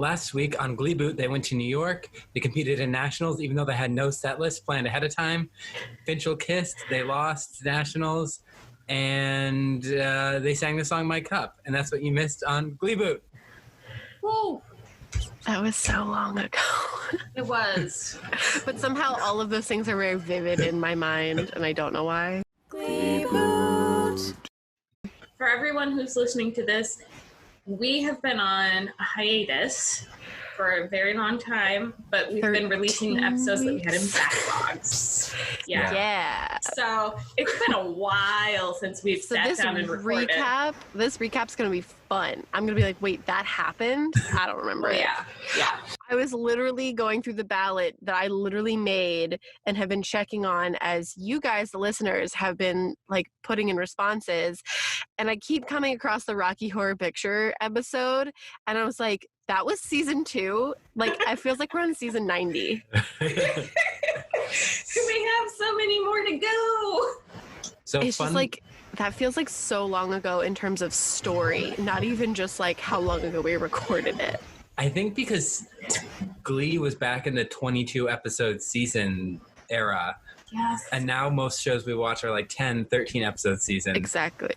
last week on Gleeboot, they went to New York. They competed in nationals, even though they had no set list planned ahead of time. Finchel kissed. They lost nationals. And they sang the song My Cup. And that's what you missed on Gleeboot. Whoa. That was so long ago. It was. But somehow all of those things are very vivid in my mind, and I don't know why. Gleeboot. For everyone who's listening to this, we have been on a hiatus for a very long time, but we've been releasing the episodes that we had in backlogs. Yeah. So it's been a while since we've sat down and recorded. This recap's going to be fun. I'm going to be like, wait, that happened? I don't remember it. Yeah. I was literally going through the ballot that I literally made and have been checking on as you guys, the listeners, have been like putting in responses. And I keep coming across the Rocky Horror Picture episode. And I was like, that was season 2. Like, it feels like we're on season 90. We have so many more to go. So it's just like, that feels like so long ago in terms of story, not even just like how long ago we recorded it. I think because Glee was back in the 22 episode season era. Yes. And now most shows we watch are like 10, 13 episode seasons. Exactly.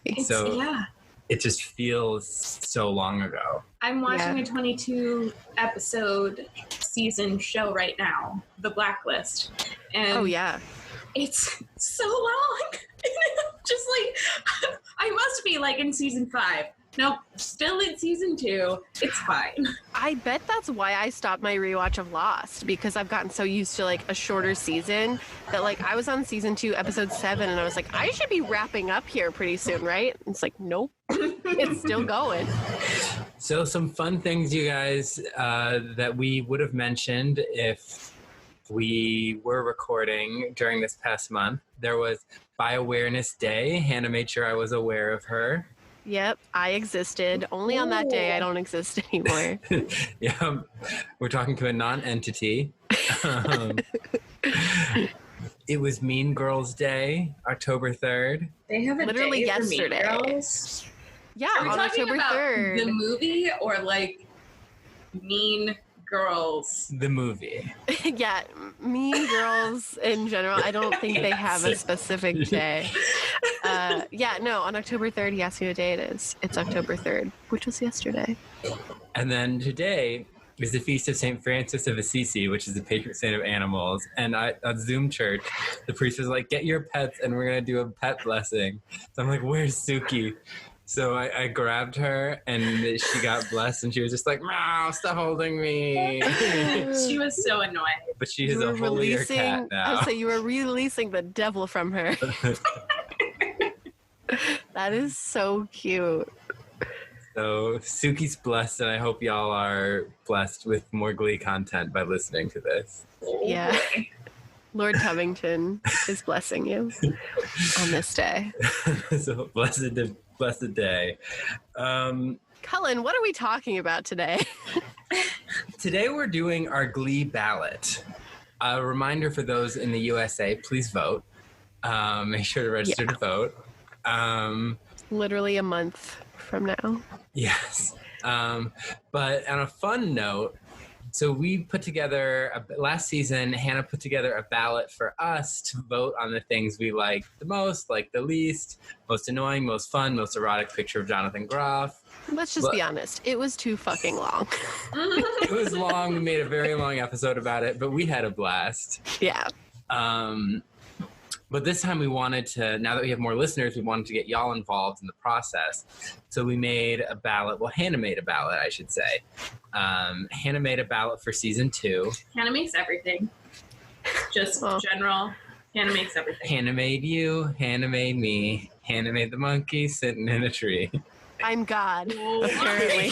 It just feels so long ago. I'm watching a 22 episode season show right now, The Blacklist. And it's so long. Just like, I must be like in season 5. Nope, still in season 2. It's fine. I bet that's why I stopped my rewatch of Lost, because I've gotten so used to like a shorter season that like I was on season 2, episode 7, and I was like, I should be wrapping up here pretty soon, right? And it's like, nope, it's still going. So some fun things, you guys, that we would have mentioned if we were recording during this past month. There was Bi-Awareness Day. Hannah made sure I was aware of her. Yep, I existed. Only on that day I don't exist anymore. Yeah, we're talking to a non-entity. It was Mean Girls Day, October 3rd. They have a literally day yesterday. For Mean Girls? Yeah, Are we on talking October about 3rd. The movie or like Mean Girls? The movie. Yeah, Mean Girls in general. I don't think they have a specific day. On October 3rd, he asked me what day it is. It's October 3rd, which was yesterday. And then today is the Feast of St. Francis of Assisi, which is the patron saint of animals. And at Zoom church, the priest was like, get your pets and we're going to do a pet blessing. So I'm like, where's Suki? So I grabbed her and she got blessed and she was just like, meow, stop holding me. She was so annoyed. But she is a holier cat now. So you were releasing the devil from her. That is so cute. So Suki's blessed, and I hope y'all are blessed with more Glee content by listening to this. Yeah. Lord Covington is blessing you on this day. So blessed day. Cullen, what are we talking about today? Today we're doing our Glee ballot. A reminder for those in the USA, please vote. Make sure to register to vote. Literally a month from now. Yes. But on a fun note, so we put together, last season, Hannah put together a ballot for us to vote on the things we like the most, like the least, most annoying, most fun, most erotic picture of Jonathan Groff. Let's just be honest. It was too fucking long. It was long. We made a very long episode about it, but we had a blast. Yeah. But this time we wanted to, now that we have more listeners, we wanted to get y'all involved in the process. So we made a ballot. Well, Hannah made a ballot, I should say. Hannah made a ballot for season 2. Hannah makes everything. Just general. Hannah makes everything. Hannah made you. Hannah made me. Hannah made the monkey sitting in a tree. I'm God, apparently.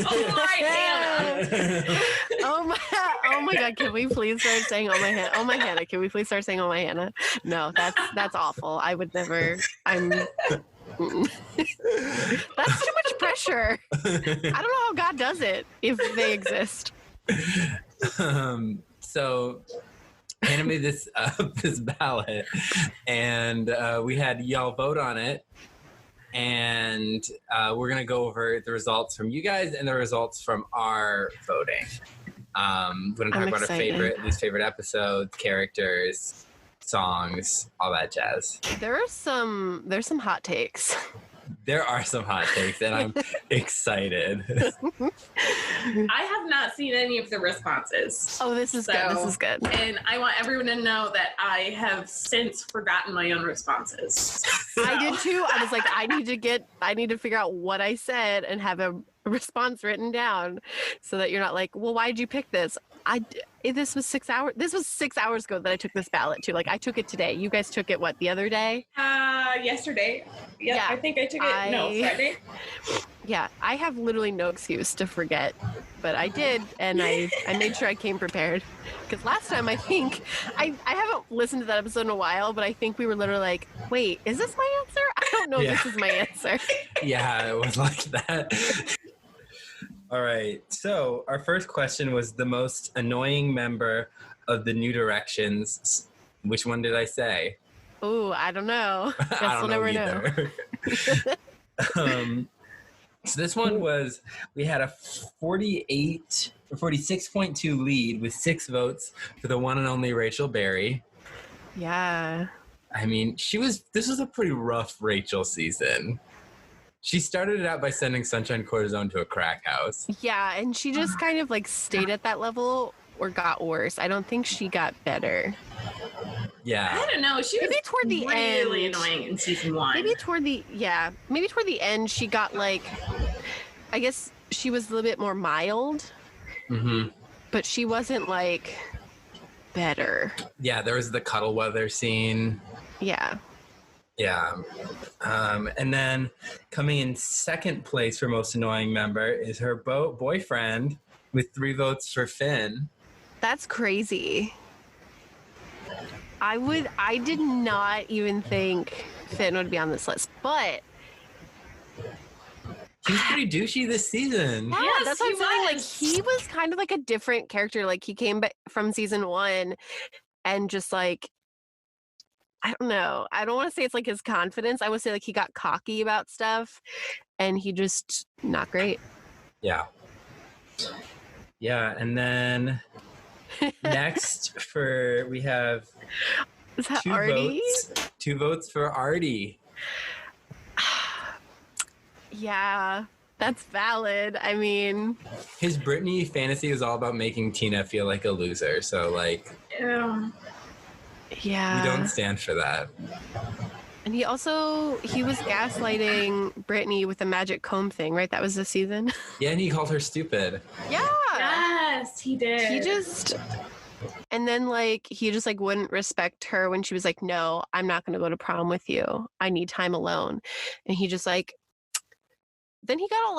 Oh my Hannah. Oh my God, can we please start saying oh my Hannah? Oh my Hannah, can we please start saying oh my Hannah? No, that's awful. I would never. That's too much pressure. I don't know how God does it if they exist. So Hannah made this ballot, and we had y'all vote on it. and we're going to go over the results from you guys and the results from our voting. We're going to talk about our least favorite episodes, characters, songs, all that jazz. There's some hot takes. There are some hot takes, and I'm excited. I have not seen any of the responses. Oh, this is good. This is good. And I want everyone to know that I have since forgotten my own responses. So. I did too. I was like, I need to figure out what I said and have a response written down so that you're not like, well, why did you pick this? This was 6 hours. This was 6 hours ago that I took this ballot too. Like I took it today. You guys took it what, the other day? Yesterday. Yeah, I think I took it. No, Friday. Yeah, I have literally no excuse to forget, but I did, and I made sure I came prepared. Because last time I think I haven't listened to that episode in a while, but I think we were literally like, wait, is this my answer? I don't know if this is my answer. Yeah, it was like that. All right, so our first question was the most annoying member of the New Directions. Which one did I say? Oh, I don't know. I don't know either. So this one was, we had a 46.2 lead with 6 votes for the one and only Rachel Berry. Yeah. I mean, this was a pretty rough Rachel season. She started it out by sending Sunshine Cortisone to a crack house. Yeah, and she just kind of like stayed at that level or got worse. I don't think she got better. Yeah. I don't know. She was maybe toward the really end, annoying in season 1. Maybe toward the end she got like, I guess she was a little bit more mild. Mm-hmm. But she wasn't like better. Yeah, there was the cuddle weather scene. Yeah. Yeah. And then coming in second place for most annoying member is her boyfriend with 3 votes for Finn. That's crazy. I did not even think Finn would be on this list, but he's pretty douchey this season. Yeah, that's what I'm saying. Like, he was kind of like a different character. Like, he came back from season 1 and just like, I don't know. I don't want to say it's like his confidence. I would say like he got cocky about stuff and he just not great. Yeah. Yeah. And then next we have is that 2 Artie? votes. 2 votes for Artie. Yeah, that's valid. I mean, his Britney fantasy was all about making Tina feel like a loser. So like, yeah, we don't stand for that. And he was gaslighting Britney with the magic comb thing, right? That was the season. Yeah, and he called her stupid. Yeah. Yes, he did. And then like he just like wouldn't respect her when she was like, no, I'm not going to go to prom with you. I need time alone. And he just like, then he got all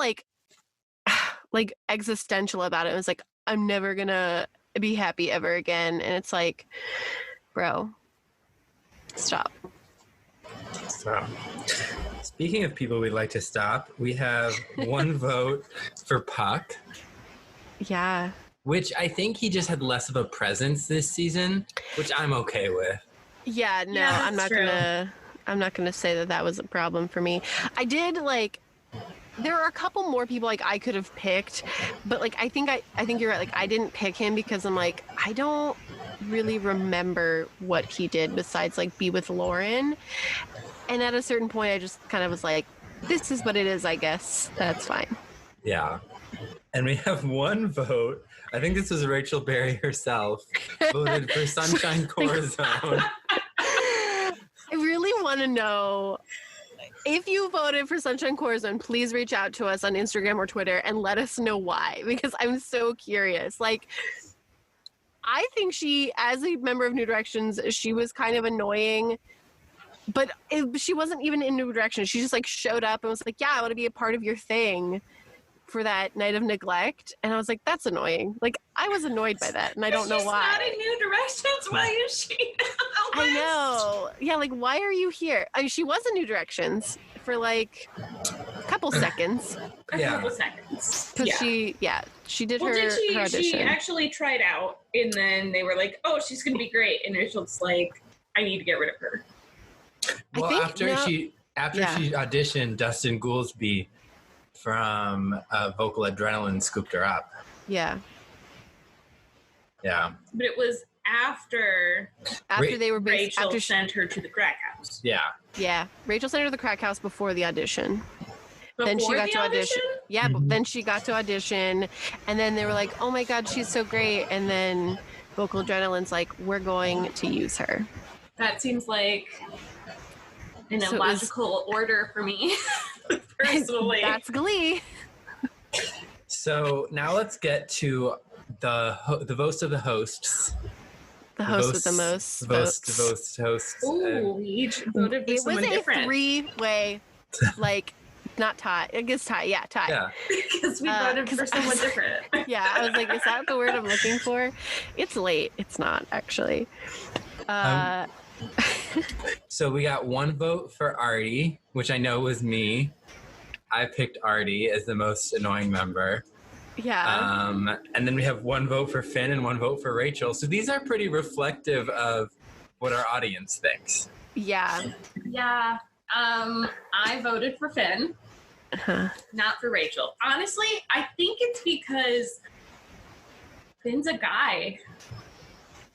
like existential about it. It was like, I'm never going to be happy ever again. And it's like, bro, stop. So, speaking of people we'd like to stop, we have 1 vote for Puck. Yeah. Which I think he just had less of a presence this season, which I'm okay with. Yeah, no, yeah, I'm not gonna say that was a problem for me. I did like, there are a couple more people like I could have picked, but like I think you're right. Like I didn't pick him because I'm like, I don't really remember what he did besides like be with Lauren. And at a certain point, I just kind of was like, this is what it is, I guess. That's fine. Yeah. And we have 1 vote. I think this was Rachel Berry herself, voted for Sunshine Corazon. I really want to know, if you voted for Sunshine Corazon, please reach out to us on Instagram or Twitter and let us know why, because I'm so curious. Like, I think she, as a member of New Directions, she was kind of annoying, but she wasn't even in New Directions. She just like showed up and was like, yeah, I want to be a part of your thing for that night of neglect. And I was like, that's annoying. Like, I was annoyed by that, and I don't know why. She's not in New Directions. Why is she? I know. Yeah, like, why are you here? I mean, she was in New Directions for like a couple seconds. A couple seconds. Because she did her audition. She actually tried out, and then they were like, oh, she's going to be great. And Rachel's like, I need to get rid of her. Well, After she auditioned, Dustin Goolsby from Vocal Adrenaline scooped her up. Yeah. But it was after they were Rachel sent her to the crack house. Yeah. Rachel sent her to the crack house before the audition. Then she got to audition. Yeah, but then she got to audition, and then they were like, "Oh my God, she's so great!" And then Vocal Adrenaline's like, "We're going to use her." That seems like an illogical order for me, personally. That's Glee. So now let's get to the host of the hosts. The host with the most votes. The hosts. Ooh, we each voted for someone different. It was a three-way, like, not tie. I guess tie. Yeah, tie. Yeah. Because we voted for someone different. Yeah, I was like, is that the word I'm looking for? It's late. It's not, actually. So we got one vote for Artie, which I know was me. I picked Artie as the most annoying member. Yeah. And then we have one vote for Finn and one vote for Rachel. So these are pretty reflective of what our audience thinks. Yeah. Yeah. I voted for Finn, not for Rachel. Honestly, I think it's because Finn's a guy.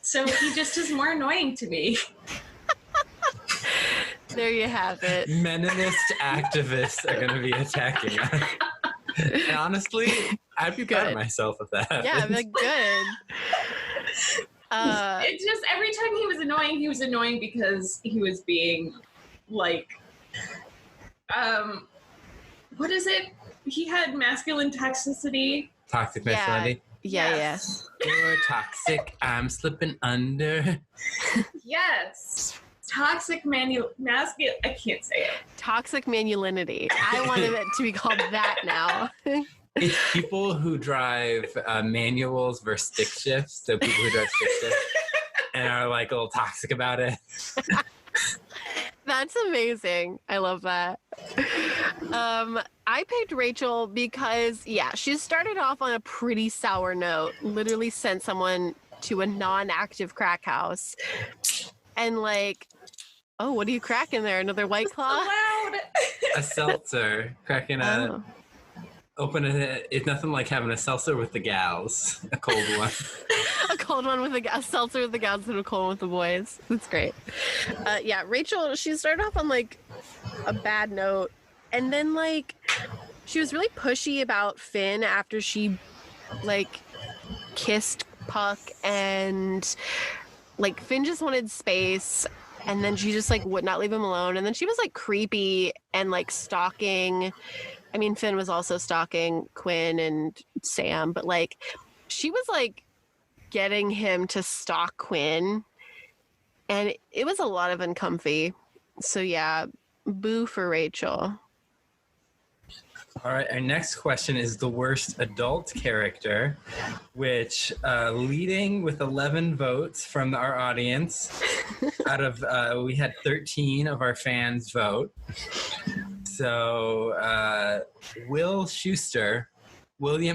So he just is more annoying to me. There you have it. Meninist activists are going to be attacking us. And honestly, I'd be proud of myself if that happened. Yeah, I'd be like, good. It's just every time he was annoying because he was being like, what is it? He had masculine toxicity. Toxic masculinity? Yes. You're toxic. I'm slipping under. Yes. Toxic I can't say it. Toxic masculinity. I wanted it to be called that now. It's people who drive manuals versus stick shifts. So people who drive stick shifts and are like a little toxic about it. That's amazing. I love that. I picked Rachel because, she started off on a pretty sour note. Literally sent someone to a non-active crack house. And like, oh, what are you cracking there? Another White Claw? So loud. A seltzer. Cracking it's nothing like having a seltzer with the gals. A cold one. A cold one with a seltzer with the gals and a cold one with the boys. That's great. Rachel, she started off on like a bad note. And then like, she was really pushy about Finn after she like kissed Puck, and like Finn just wanted space. And then she just like would not leave him alone. And then she was like creepy and like stalking. I mean, Finn was also stalking Quinn and Sam, but like she was like getting him to stalk Quinn, and it was a lot of uncomfy. So yeah, boo for Rachel. All right, our next question is the worst adult character, which leading with 11 votes from our audience. Out of, we had 13 of our fans vote. So, William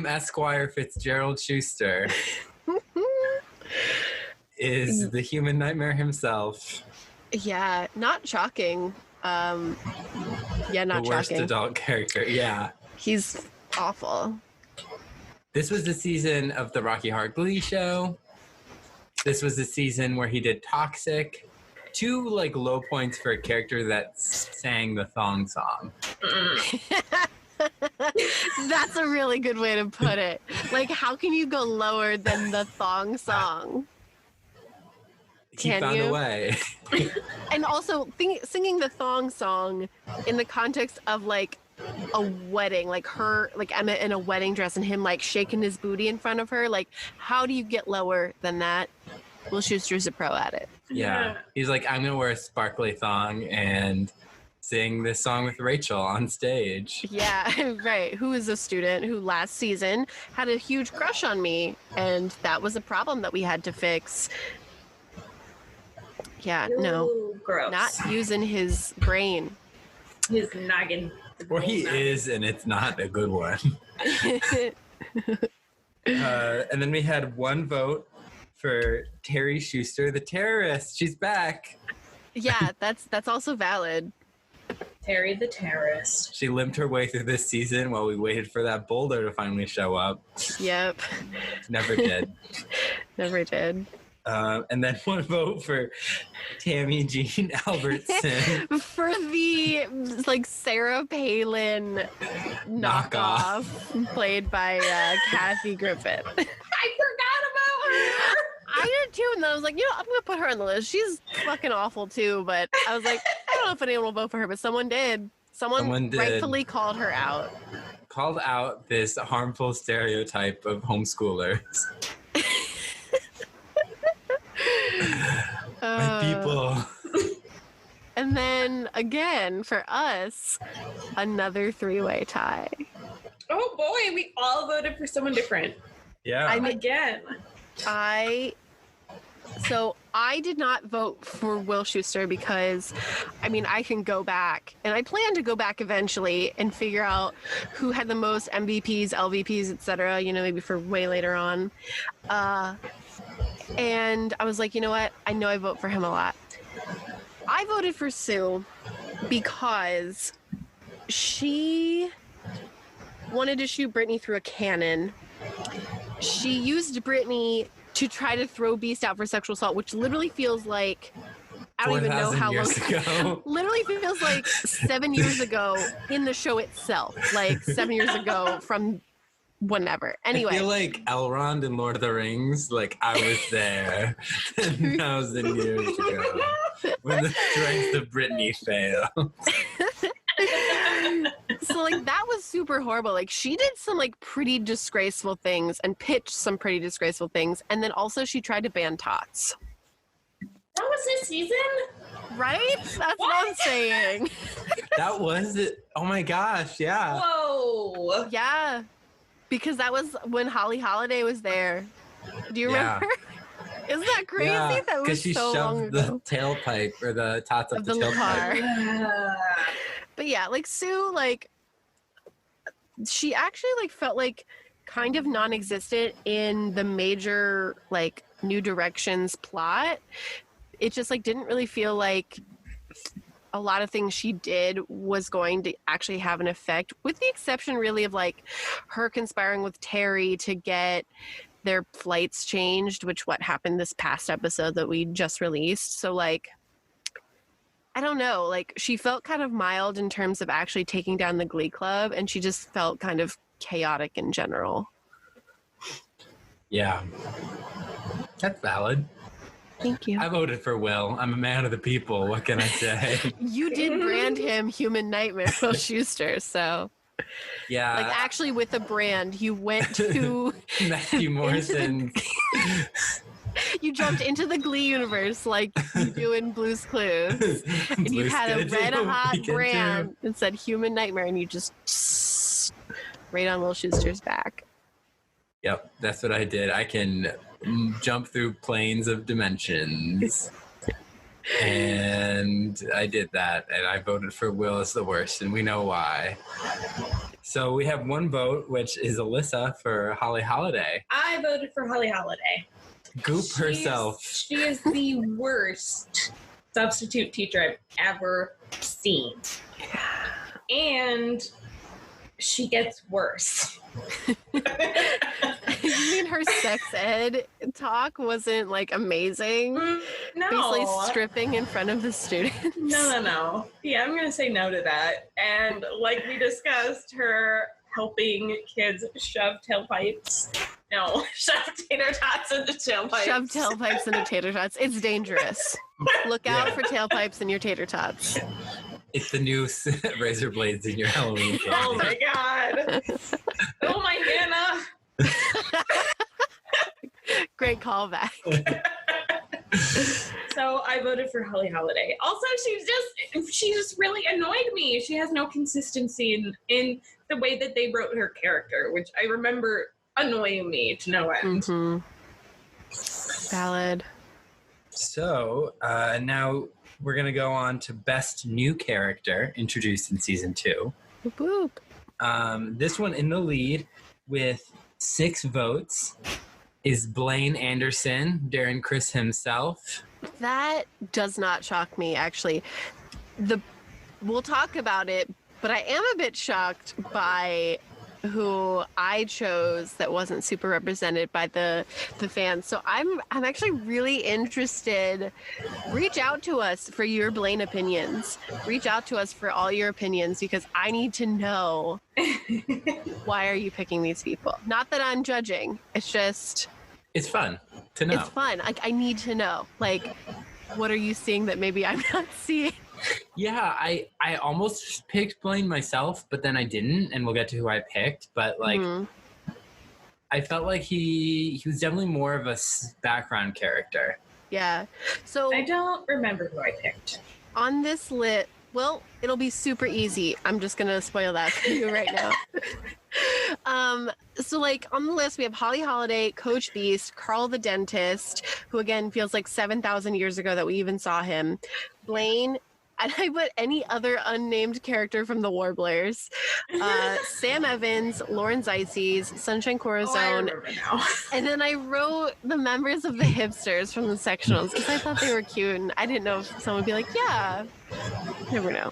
Esquire Fitzgerald Schuster, is the human nightmare himself. Yeah, not shocking. Not the worst shocking. Adult character, yeah. He's awful. This was the season of the Rocky Horror Glee show. This was the season where he did Toxic. Two like low points for a character that sang the thong song. That's a really good way to put it. Like, how can you go lower than the thong song? He found a way. And also singing the thong song in the context of like a wedding, like her, like Emma in a wedding dress and him like shaking his booty in front of her. Like, how do you get lower than that? Will Schuster's a pro at it. Yeah. He's like, I'm going to wear a sparkly thong and sing this song with Rachel on stage. Yeah, right. Who is a student who last season had a huge crush on me, and that was a problem that we had to fix. Yeah, no. Gross. Not using his brain. His noggin. Or he is, and it's not a good one. And then we had one vote for Terry Schuster, the terrorist. She's back. Yeah, that's also valid. Terry the terrorist. She limped her way through this season while we waited for that boulder to finally show up. Yep. Never did. Never did. And then one vote for Tammy Jean Albertson. For the, like, Sarah Palin knockoff played by Kathy Griffith. I forgot about her! I did too, and then I was like, I'm going to put her on the list. She's fucking awful too, but I was like, I don't know if anyone will vote for her, but someone did. Someone did. Rightfully called her out. Called out this harmful stereotype of homeschoolers. My people. And then again for us, another 3-way tie. Oh boy, we all voted for someone different. Yeah. Again. I did not vote for Will Schuester because, I can go back, and I plan to go back eventually and figure out who had the most MVPs, LVPs, etc., maybe for way later on. And I was like, you know what? I know I vote for him a lot. I voted for Sue because she wanted to shoot Brittany through a cannon. She used Brittany to try to throw Beast out for sexual assault, which literally feels like, I don't even know how long ago. Literally feels like 7 years ago in the show itself, like 7 years ago from whenever. Anyway, I feel like Elrond in Lord of the Rings, like I was there 10,000 years ago when the strength of Brittany failed. So, like, that was super horrible. Like, she did some, like, pretty disgraceful things and pitched some pretty disgraceful things. And then also she tried to ban tots. That was this season? Right? That's what I'm saying. That was it. Oh my gosh, yeah. Whoa. Yeah. Because that was when Holly Holiday was there. Do you remember? Isn't that crazy? Yeah, that was she so long shoved ago. the tailpipe or the tots up the tailpipe. But yeah, like Sue, like she actually like felt like kind of non-existent in the major like New Directions plot. It just like didn't really feel like a lot of things she did was going to actually have an effect, with the exception really of like her conspiring with Terry to get their flights changed, which what happened this past episode that we just released. So like, I don't know, like she felt kind of mild in terms of actually taking down the Glee Club, and she just felt kind of chaotic in general. Yeah. That's valid. Thank you. I voted for Will. I'm a man of the people. What can I say? You did brand him Human Nightmare, Will Schuester, so... Yeah. Like, actually, with a brand, you went to... Matthew Morrison. You jumped into the Glee universe like you do in Blue's Clues. And you had a red-hot brand that said Human Nightmare, and you just... right on Will Schuster's back. Yep, that's what I did. I can jump through planes of dimensions. And I did that, and I voted for Will as the worst, and we know why. So we have one vote, which is Allyssa for Holly Holiday. I voted for Holly Holiday. Goop herself. She is the worst substitute teacher I've ever seen. And she gets worse. You mean her sex ed talk wasn't like amazing? No. Basically stripping in front of the students. No. Yeah, I'm gonna say no to that. And like we discussed, her helping kids shove tailpipes. No, shove tater tots into tailpipes. Shove tailpipes into tater tots. It's dangerous. Look out for tailpipes in your tater tots. It's the new razor blades in your Halloween candy. Oh my god. Oh my Hannah. Great callback. So I voted for Holly Holiday. Also, she just really annoyed me. She has no consistency in the way that they wrote her character, which I remember annoying me to no end. Mm-hmm. Valid. So now we're going to go on to Best New Character, introduced in Season 2. Boop, boop. This one in the lead with 6 votes is Blaine Anderson, Darren Criss himself. That does not shock me, actually. The we'll talk about it, but I am a bit shocked by who I chose that wasn't super represented by the fans. So I'm actually really interested. Reach out to us for your Blaine opinions. Reach out to us for all your opinions, because I need to know why are you picking these people? Not that I'm judging. It's just it's fun to know. It's fun. Like, I need to know. Like, what are you seeing that maybe I'm not seeing? Yeah, I almost picked Blaine myself, but then I didn't, and we'll get to who I picked. But like, I felt like he was definitely more of a background character. Yeah. So I don't remember who I picked on this list. Well, it'll be super easy. I'm just gonna spoil that for you right now. So like on the list we have Holly Holiday, Coach Beast, Carl the dentist, who again feels like 7,000 years ago that we even saw him, Blaine. And I put any other unnamed character from the Warblers, Sam Evans, Lauren Zeitzes, Sunshine Corazon, and then I wrote the members of the hipsters from the sectionals because I thought they were cute, and I didn't know if someone would be like, yeah, never know.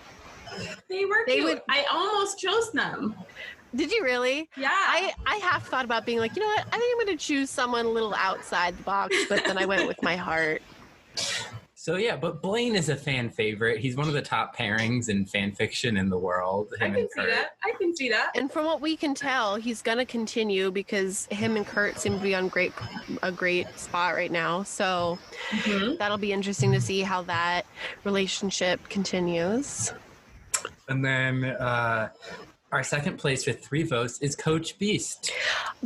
They were cute. I almost chose them. Did you really? Yeah. I half thought about being like, you know what, I think I'm going to choose someone a little outside the box, but then I went with my heart. So yeah, but Blaine is a fan favorite. He's one of the top pairings in fan fiction in the world. I can see that. And from what we can tell, he's gonna continue because him and Kurt seem to be on a great spot right now. So that'll be interesting to see how that relationship continues. And then our second place with 3 votes is Coach Beast.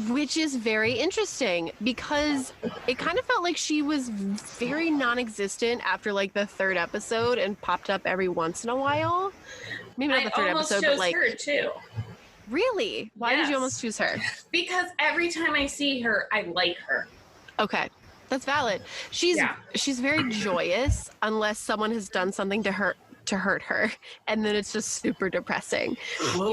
Which is very interesting because it kind of felt like she was very non-existent after like the 3rd episode and popped up every once in a while. Maybe not the 3rd episode, but like her too. Really? Why did you almost choose her? Because every time I see her, I like her. Okay. That's valid. She's very joyous unless someone has done something to hurt her, and then it's just super depressing. Well,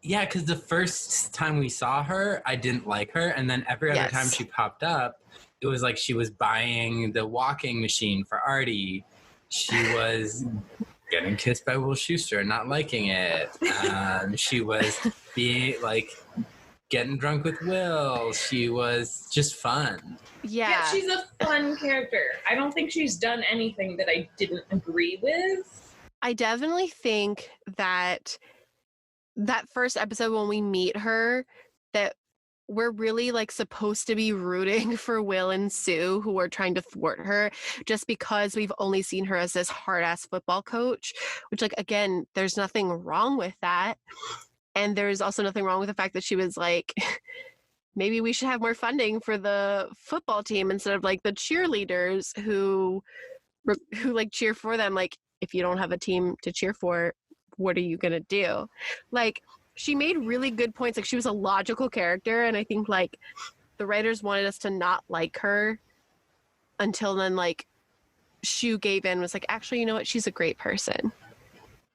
yeah, because the first time we saw her, I didn't like her, and then every other time she popped up, it was like she was buying the walking machine for Artie. She was getting kissed by Will Schuester and not liking it. She was being like getting drunk with Will. She was just fun. Yeah, she's a fun character. I don't think she's done anything that I didn't agree with. I definitely think that first episode when we meet her, that we're really like supposed to be rooting for Will and Sue, who are trying to thwart her, just because we've only seen her as this hard-ass football coach, which like, again, there's nothing wrong with that. And there's also nothing wrong with the fact that she was like, maybe we should have more funding for the football team instead of like the cheerleaders who like cheer for them. Like, if you don't have a team to cheer for, what are you going to do? Like, she made really good points. Like, she was a logical character. And I think like the writers wanted us to not like her until then, like, Shu gave in, was like, actually, you know what? She's a great person.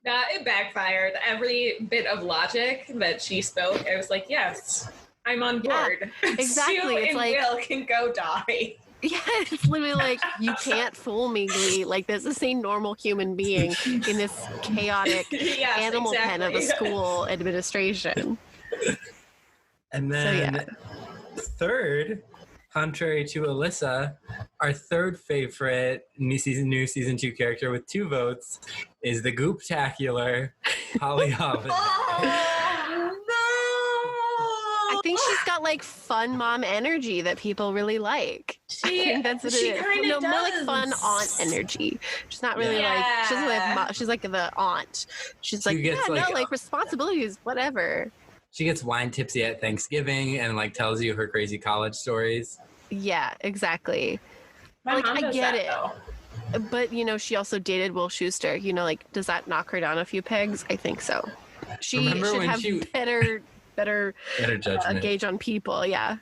It backfired. Every bit of logic that she spoke, I was like, yes, I'm on board. Yeah, exactly. Sue it's and like, Will can go die. Yeah, it's literally like, you can't fool me, Glee. Like, this is a normal human being in this chaotic animal pen of a school administration. And then third, contrary to Allyssa, our third favorite new season 2 character with 2 votes is the Gooptacular Holly Holiday. I think she's got like fun mom energy that people really like. I think that's what it is. No, more like fun aunt energy. She's not really like, she doesn't have she's like the aunt. She's like, like responsibilities, whatever. She gets wine tipsy at Thanksgiving and like tells you her crazy college stories. Yeah, exactly. My mom does get that, it. though. But, you know, she also dated Will Schuester. You know, like, does that knock her down a few pegs? I think so. She should have better judgment. Gauge on people, yeah.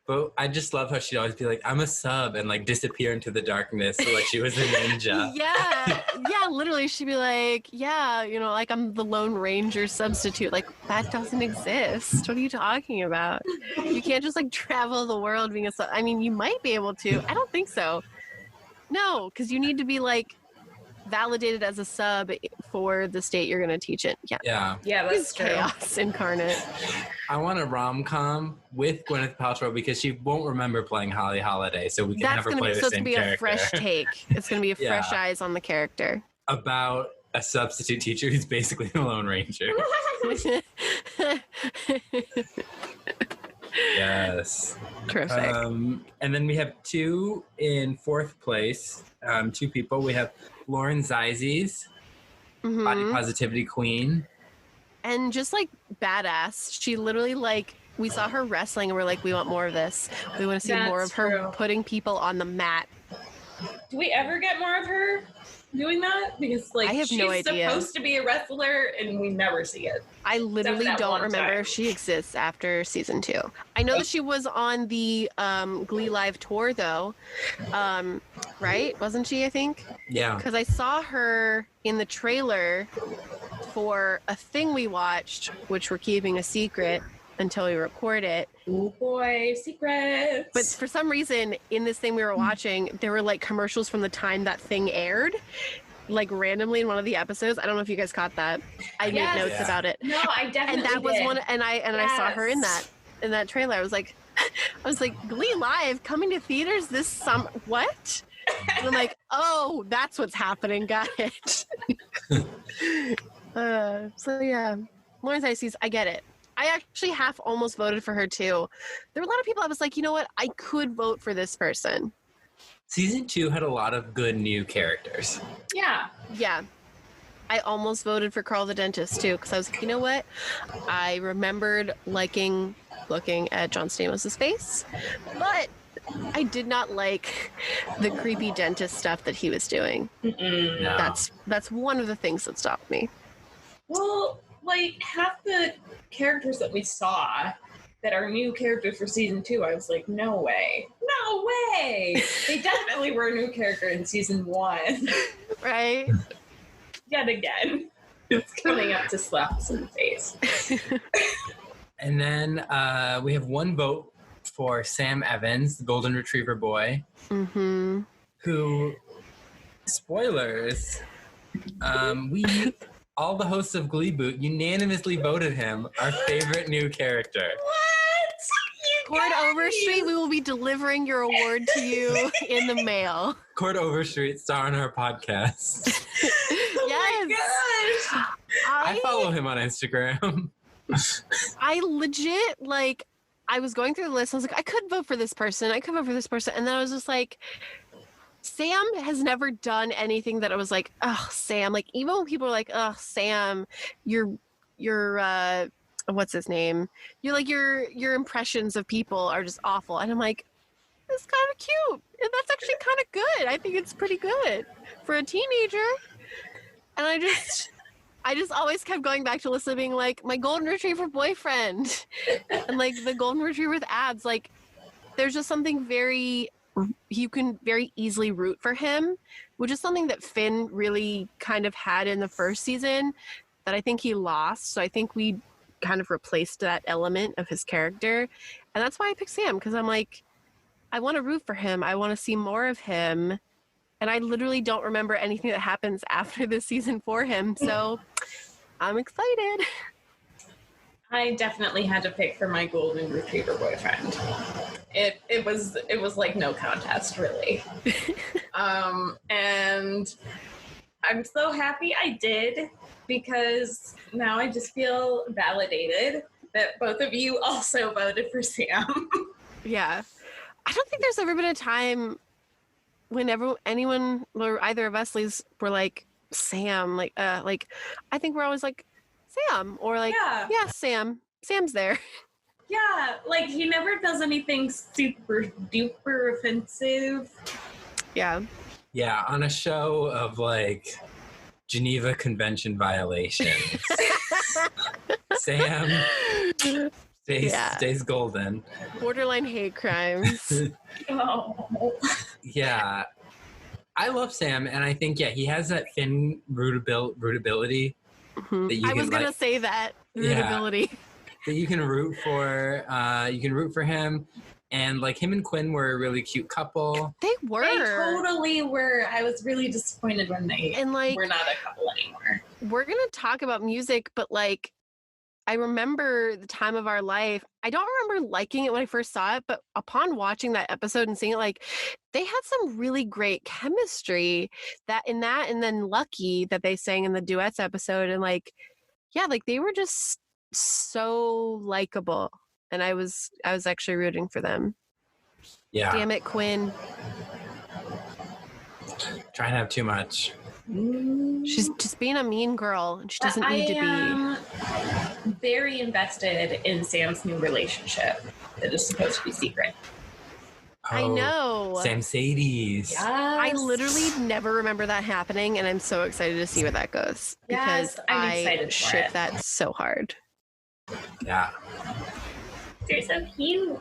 But I just love how she'd always be like, I'm a sub, and like disappear into the darkness like she was a ninja. Yeah, literally she'd be like, yeah, you know, like I'm the Lone Ranger substitute. Like, that doesn't exist. What are you talking about? You can't just like travel the world being a sub. I mean, you might be able to. I don't think so. No, because you need to be like validated as a sub for the state you're going to teach it. Yeah, that's true. Chaos incarnate. I want a rom-com with Gwyneth Paltrow because she won't remember playing Holly Holiday, so we can have her play the same character. It's going to be a fresh take. It's going to be a fresh eyes on the character. About a substitute teacher who's basically the Lone Ranger. Yes. Terrific. And then we have two in fourth place. Two people. We have Lauren Zizes, body positivity queen. And just like badass. She literally like, we saw her wrestling and we're like, we want more of this. We want to see more of her putting people on the mat. Do we ever get more of her doing that? Because like, I have no idea. She's supposed to be a wrestler and we never see it. I literally don't remember if she exists after season 2. I know that she was on the Glee Live tour though. Right? Wasn't she, I think? Yeah. Because I saw her in the trailer for a thing we watched, which we're keeping a secret until we record it. Oh boy, secrets. But for some reason, in this thing we were watching, there were like commercials from the time that thing aired, like randomly in one of the episodes. I don't know if you guys caught that. I made notes about it. No, I definitely And that was did. one, and I saw her in that trailer. I was like, Glee Live coming to theaters this summer. What? And I'm like, oh, that's what's happening. Got it. So yeah, Lauren Zizes, I get it. I actually half almost voted for her too. There were a lot of people I was like, you know what? I could vote for this person. Season 2 had a lot of good new characters. Yeah. Yeah. I almost voted for Carl the Dentist too, because I was like, you know what? I remembered looking at John Stamos' face, but I did not like the creepy dentist stuff that he was doing. No. That's one of the things that stopped me. Well, like half the characters that we saw that are new characters for season 2, I was like, no way. They definitely were a new character in season 1. Right? Yet again. It's coming up to slap us in the face. And then we have one vote for Sam Evans, the Golden Retriever boy, who, spoilers, all the hosts of Gleeboot unanimously voted him our favorite new character. Cord Overstreet, we will be delivering your award to you in the mail. Cord Overstreet, star on our podcast. Yes. My gosh. I follow him on Instagram. I legit, like, I was going through the list. I was like, I could vote for this person. And then I was just like, Sam has never done anything that I was like, oh, Sam. Like, even when people are like, oh, Sam, you're what's his name? You're like, your impressions of people are just awful. And I'm like, it's kind of cute. And that's actually kind of good. I think it's pretty good for a teenager. And I just always kept going back to Alyssa being like, my golden retriever boyfriend. And like the golden retriever with abs. Like, there's just something you can very easily root for him, which is something that Finn really kind of had in the first season that I think he lost. So I think we kind of replaced that element of his character. And that's why I picked Sam, because I'm like, I want to root for him. I want to see more of him. And I literally don't remember anything that happens after this season for him. So I'm excited. I definitely had to pick for my golden retriever boyfriend. It was like no contest, really. And I'm so happy I did, because now I just feel validated that both of you also voted for Sam. Yeah. I don't think there's ever been a time whenever anyone or either of us were like, Sam, like I think we're always like, Sam, or like, yeah, Sam's there. Yeah, like he never does anything super duper offensive. Yeah. Yeah, on a show of like Geneva Convention violations. Sam stays golden. Borderline hate crimes. Oh. Yeah. I love Sam, and I think, he has that Finn rootability. Mm-hmm. I was going to say that. Rootability. That you can root for. You can root for him, And like him and Quinn were a really cute couple. They were. They totally were. I was really disappointed when they were not a couple anymore. We're going to talk about music, but like, I remember the time of our life. I don't remember liking it when I first saw it, but upon watching that episode and seeing it, like, they had some really great chemistry and then Lucky that they sang in the duets episode. And like, yeah, like they were just so likable. And I was actually rooting for them. Yeah. Damn it, Quinn. Trying to have too much. She's just being a mean girl, and she doesn't need to be. I am very invested in Sam's new relationship that is supposed to be secret. Oh, I know. Sam Sadie's. Yes. I literally never remember that happening, and I'm so excited to see where that goes. Yes, because I'm excited for ship it. that so hard. Yeah. They're so cute.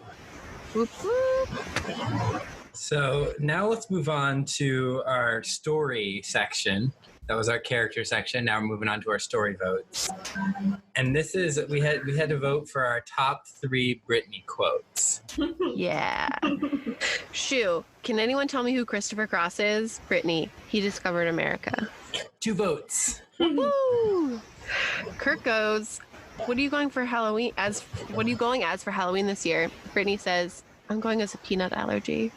Whoop, whoop. So now let's move on to our story section. That was our character section. Now we're moving on to our story votes. And this is, we had to vote for our top 3 Britney quotes. Yeah. Shoo, can anyone tell me who Christopher Cross is? Britney. He discovered America. 2 votes. Woo! Kirk goes, what are you going for Halloween what are you going as for Halloween this year? Britney says, I'm going as a peanut allergy.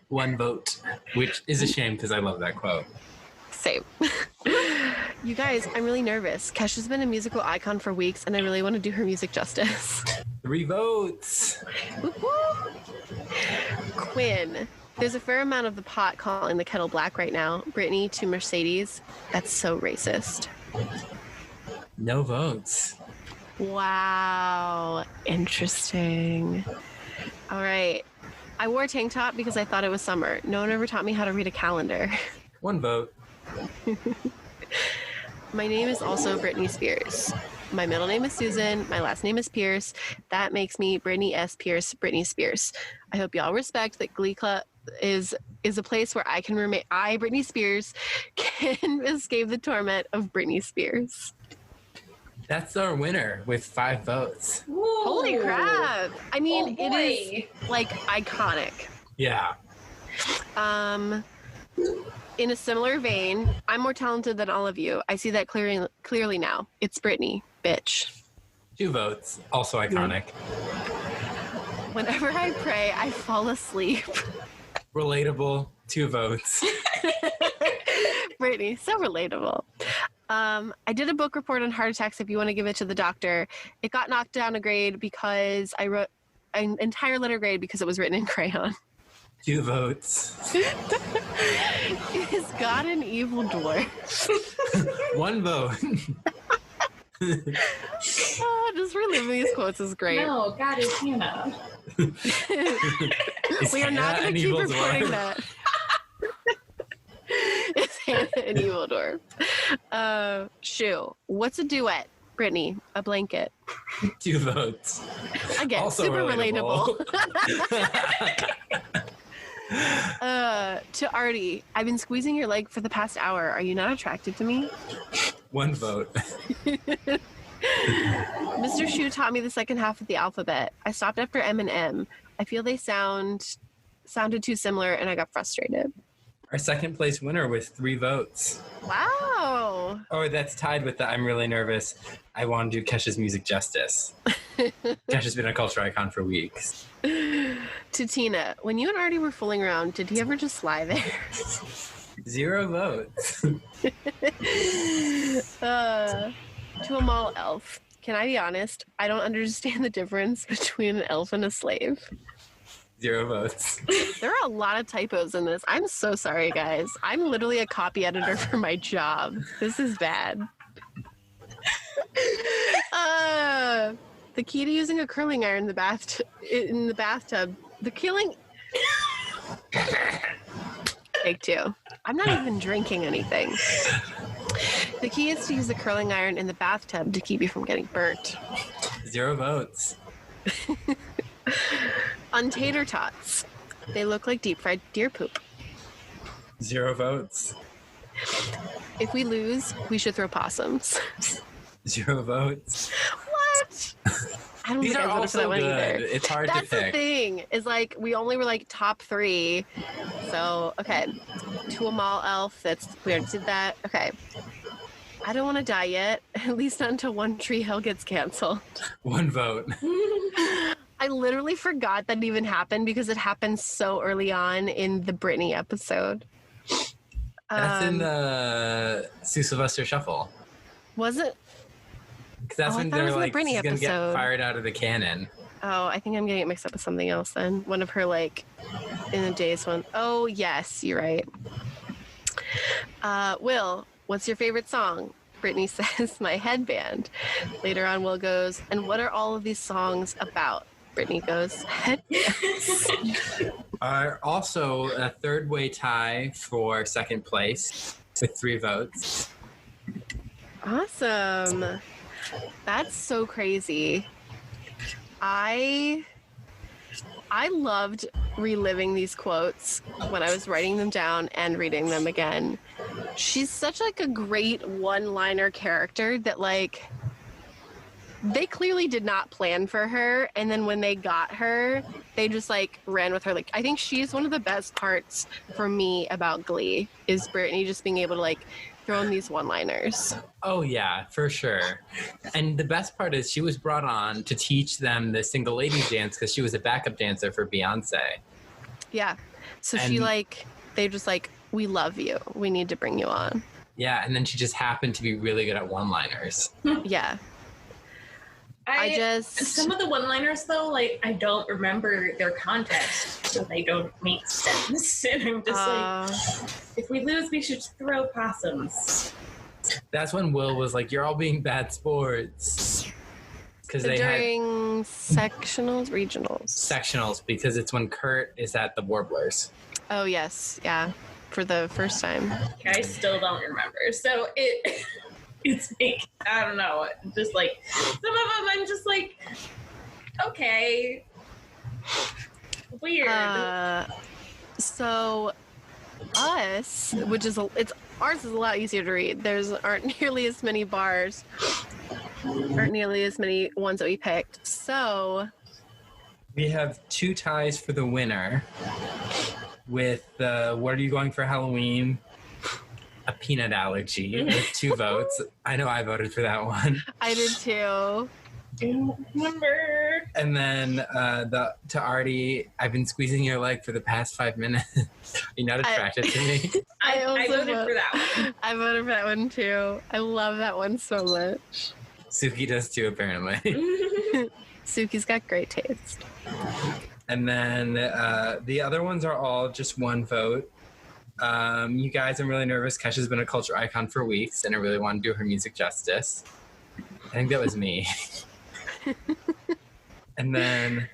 1 vote, which is a shame because I love that quote. Same. You guys, I'm really nervous. Kesha's been a musical icon for weeks, and I really want to do her music justice. 3 votes. Woo-hoo. Quinn. There's a fair amount of the pot calling the kettle black right now. Britney to Mercedes. That's so racist. No votes. Wow. Interesting. All right. I wore a tank top because I thought it was summer. No one ever taught me how to read a calendar. 1 vote. My name is also Britney Spears. My middle name is Susan. My last name is Pierce. That makes me Britney S. Pierce, Britney Spears. I hope y'all respect that Glee Club is a place where I can remain. I, Britney Spears, can escape the torment of Britney Spears. That's our winner with 5 votes. Ooh. Holy crap! I mean, Oh, it is like iconic. Yeah. In a similar vein, I'm more talented than all of you. I see that clearly now. It's Britney, bitch. 2 votes. Also iconic. Whenever I pray, I fall asleep. Relatable. 2 votes. Britney, so relatable. I did a book report on heart attacks if you want to give it to the doctor. It got knocked down a grade because I wrote an entire letter grade because it was written in crayon. 2 votes. Is God an evil dwarf? 1 vote. Oh, just reliving these quotes is great. No, God is Hannah. We are not going to keep reporting that. Is Hannah an evil dwarf? Shoo. What's a duet? Britney, a blanket. 2 votes. Again, Also super relatable. To Artie, I've been squeezing your leg for the past hour. Are you not attracted to me? 1 vote. Mr. Shu taught me the second half of the alphabet. I stopped after M and M. I feel they sounded too similar, and I got frustrated. Our second place winner with 3 votes. Wow. Oh, that's tied with the I'm really nervous. I want to do Kesha's music justice. Kesha's been a culture icon for weeks. To Tina, when you and Artie were fooling around, did he ever just lie there? 0 votes. To a mall elf, can I be honest? I don't understand the difference between an elf and a slave. 0 votes. There are a lot of typos in this. I'm so sorry, guys. I'm literally a copy editor for my job. This is bad. The key to using a curling iron in the bathtub. The killing. Take 2. I'm not even drinking anything. The key is to use the curling iron in the bathtub to keep you from getting burnt. 0 votes. On tater tots. They look like deep fried deer poop. 0 votes. If we lose, we should throw possums. 0 votes. What? I don't These think are I voted for that also one good. either. It's hard to That's pick. the thing, is like we only were like top 3. So, okay. To Amal Elf, we already did that. Okay. I don't want to die yet, at least not until One Tree Hill gets canceled. One vote. I literally forgot that even happened because it happened so early on in the Britney episode. That's in the Sylvester Shuffle. Was it? Because that's when they're like, she's going to get fired out of the cannon. Oh, I think I'm getting it mixed up with something else then. One of her, like, in the days one. Oh, yes, you're right. Will, what's your favorite song? Brittany says, My Headband. Later on, Will goes, and what are all of these songs about? Brittany goes, Headbands. Also, a third-way tie for second place with 3 votes. Awesome. That's so crazy. I loved reliving these quotes when I was writing them down and reading them again. She's such like a great one-liner character that like they clearly did not plan for her, and then when they got her, they just like ran with her. Like I think she's one of the best parts for me about Glee is Brittany just being able to like throw in these one-liners. Oh yeah, for sure. And the best part is she was brought on to teach them the single ladies dance because she was a backup dancer for Beyonce. Yeah. So she like, they just like, we love you. We need to bring you on. Yeah, and then she just happened to be really good at one-liners. Yeah. Some of the one-liners though, like I don't remember their context, so they don't make sense. And I'm just like, if we lose, we should throw possums. That's when Will was like, "You're all being bad sports." Because they during sectionals, sectionals, because it's when Kurt is at the Warblers. Oh yes, yeah, for the first time. I still don't remember. So it's like, I don't know, just like, some of them I'm just like, okay, weird. So, us, which is, ours is a lot easier to read. Aren't nearly as many bars, aren't nearly as many ones that we picked. So, we have 2 ties for the winner with what are you going for Halloween? A peanut allergy with 2 votes. I know I voted for that one. I did too. Remember. And then to Artie, I've been squeezing your leg for the past 5 minutes. You're not attracted to me. I voted for that one. I voted for that one too. I love that one so much. Suki does too, apparently. Suki's got great taste. And then the other ones are all just 1 vote. You guys, I'm really nervous. Kesha's been a culture icon for weeks, and I really want to do her music justice. I think that was me. And then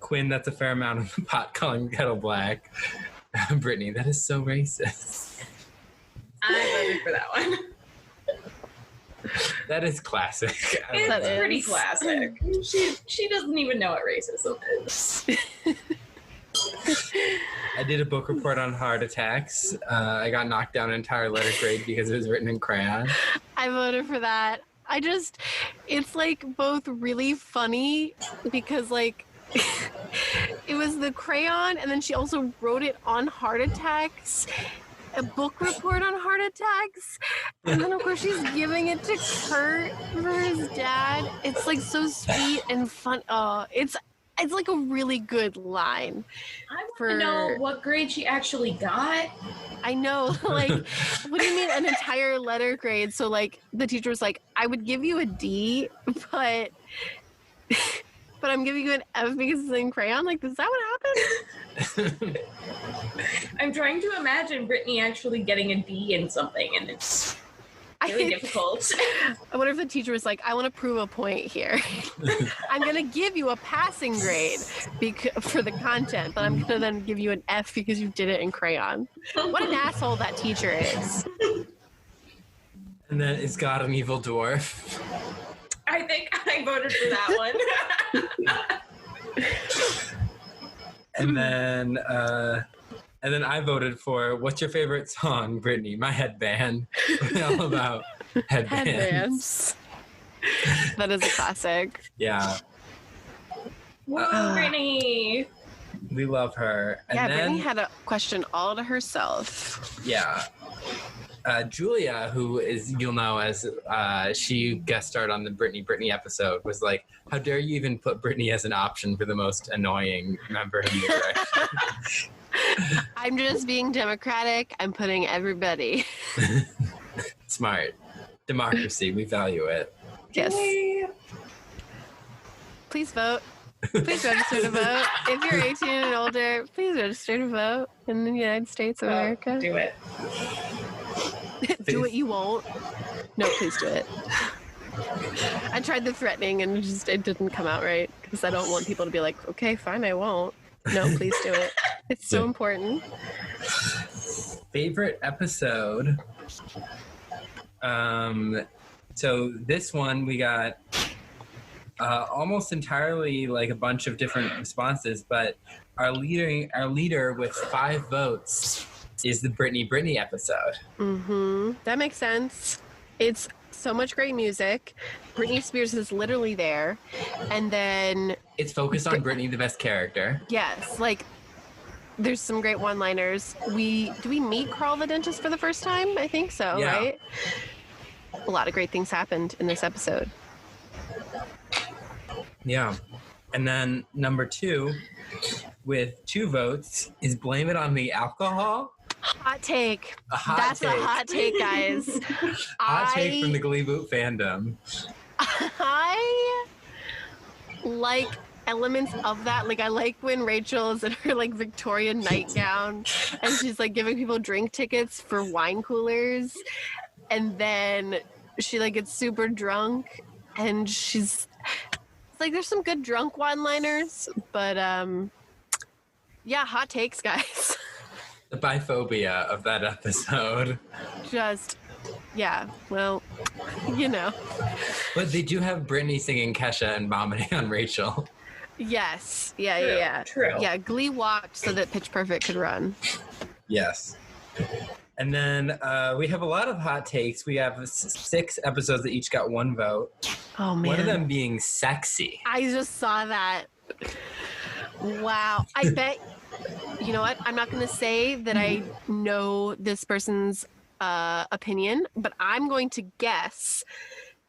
Quinn, that's a fair amount of the pot calling kettle black. Brittany, that is so racist. I voted for that one. That is classic. It's pretty classic. She doesn't even know what racism is. I did a book report on heart attacks. I got knocked down an entire letter grade because it was written in crayon. I voted for that. It's like both really funny because like it was the crayon and then she also wrote it on heart attacks, a book report on heart attacks, and then of course she's giving it to Kurt for his dad. It's like so sweet and fun. It's like a really good line. I want to know what grade she actually got. I know, like, what do you mean an entire letter grade? So, like, the teacher was like, I would give you a D, but I'm giving you an F because it's in crayon? Like, is that what happened? I'm trying to imagine Brittany actually getting a D in something, and it's really difficult. I wonder if the teacher was like, I want to prove a point here. I'm going to give you a passing grade for the content, but I'm going to then give you an F because you did it in crayon. What an asshole that teacher is. And then is God an evil dwarf? I think I voted for that one. And then I voted for, what's your favorite song, Brittany? My Headband. All about headbands. That is a classic. Yeah. Brittany. We love her. And yeah, then, Brittany had a question all to herself. Yeah. Julia, who is, you'll know as she guest starred on the Brittany episode, was like, how dare you even put Brittany as an option for the most annoying member of New Direction? I'm just being democratic. I'm putting everybody. Smart. Democracy. We value it. Yes. Please vote. Please register to vote. If you're 18 and older, please register to vote in the United States of America. Do it. Do what you won't. No, please do it. I tried the threatening and it didn't come out right because I don't want people to be like, okay, fine, I won't. No, please do it. It's so important. Favorite episode? So this one we got almost entirely like a bunch of different responses, but our leader with 5 votes is the Brittany episode. Mm-hmm. That makes sense. It's so much great music. Britney Spears is literally there, and then it's focused on Brittany, the best character. Yes, like there's some great one-liners. Do we meet Carl the dentist for the first time? I think so, yeah. Right? A lot of great things happened in this episode. Yeah. And then number 2 with 2 votes is Blame It on the Alcohol. Hot take. That's a hot take, guys. Hot take from the Gleeboot fandom. I like elements of that. Like I like when Rachel is in her like Victorian nightgown and she's like giving people drink tickets for wine coolers, and then she like gets super drunk and she's like, there's some good drunk one-liners, but yeah, hot takes, guys. The biphobia of that episode. Just, yeah, well, you know. But they do have Brittany singing Kesha and vomiting on Rachel. Yes. Yeah. True. Yeah, Glee walked so that Pitch Perfect could run. Yes. And then we have a lot of hot takes. We have 6 episodes that each got 1 vote. Oh, man. One of them being sexy. I just saw that. Wow. I bet, you know what? I'm not going to say that I know this person's opinion, but I'm going to guess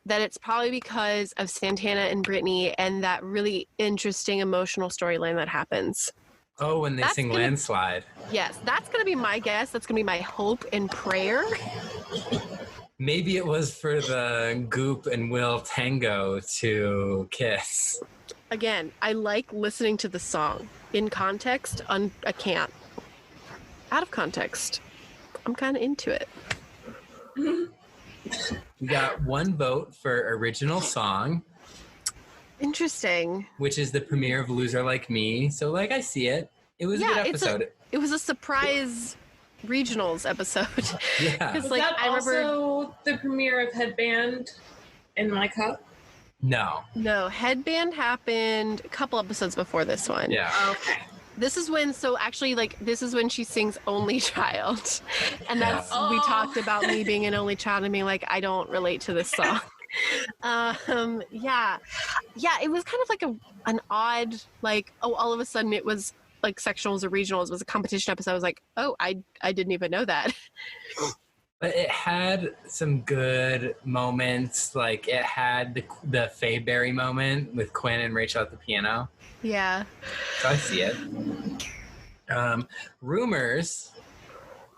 that it's probably because of Santana and Brittany and that really interesting emotional storyline that happens. Oh, when they sing Landslide. Yes, that's going to be my guess. That's going to be my hope and prayer. Maybe it was for the Goop and Will tango to kiss. Again, I like listening to the song. In context, I can't. Out of context, I'm kind of into it. We got 1 vote for original song. Interesting. Which is the premiere of Loser Like Me. So, like, I see it. It was a good episode. It was a surprise regionals episode. Yeah. Was that also the premiere of Headband in My Cup? No, Headband happened a couple episodes before this one. Yeah. Okay. This is when, this is when she sings Only Child. And that's, we talked about me being an only child and being like, I don't relate to this song. Yeah, it was kind of like an odd, like, all of a sudden it was like sectionals or regionals. It was a competition episode. I was like, oh, I didn't even know that. But it had some good moments. Like, it had the Faye Berry moment with Quinn and Rachel at the piano. Yeah. So I see it. Rumors,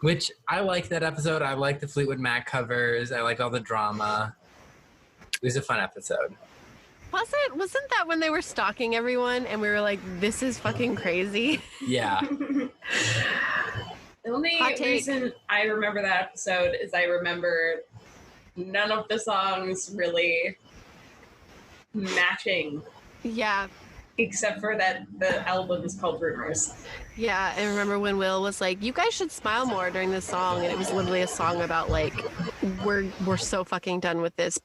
which I like that episode. I like the Fleetwood Mac covers. I like all the drama. It was a fun episode. Wasn't that when they were stalking everyone and we were like, this is fucking crazy? Yeah. The only reason I remember that episode is I remember none of the songs really matching. Yeah. Except for that the album is called Rumors. Yeah, and remember when Will was like, you guys should smile more during this song, and it was literally a song about like, we're so fucking done with this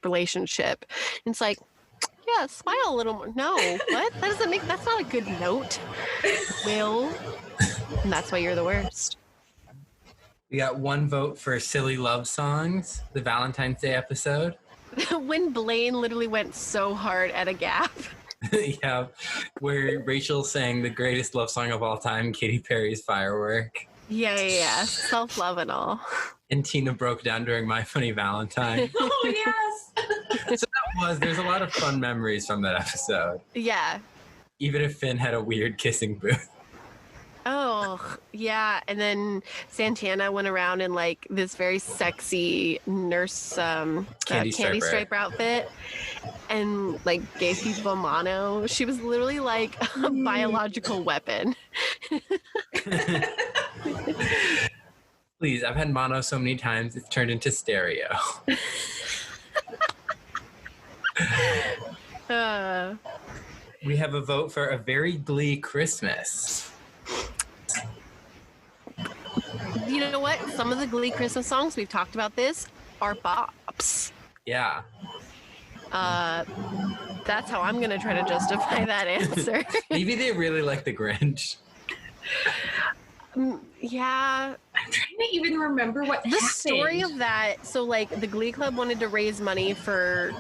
relationship. And it's like, yeah, smile a little more. No, what? That's not a good note, Will. And that's why you're the worst. We got 1 vote for Silly Love Songs, the Valentine's Day episode. When Blaine literally went so hard at a gap. Yeah, where Rachel sang the greatest love song of all time, Katy Perry's Firework. Yeah. Self-love and all. And Tina broke down during My Funny Valentine. Oh, yes! So there's a lot of fun memories from that episode. Yeah. Even if Finn had a weird kissing booth. Oh, yeah. And then Santana went around in like this very sexy nurse candy striper outfit and like gave people mono. She was literally like a biological weapon. Please, I've had mono so many times it's turned into stereo. We have a vote for A Very Glee Christmas. You know what? Some of the Glee Christmas songs, we've talked about this, are bops. Yeah. That's how I'm going to try to justify that answer. Maybe they really like The Grinch. Yeah. I'm trying to even remember what happened. The story of that, so like the Glee Club wanted to raise money for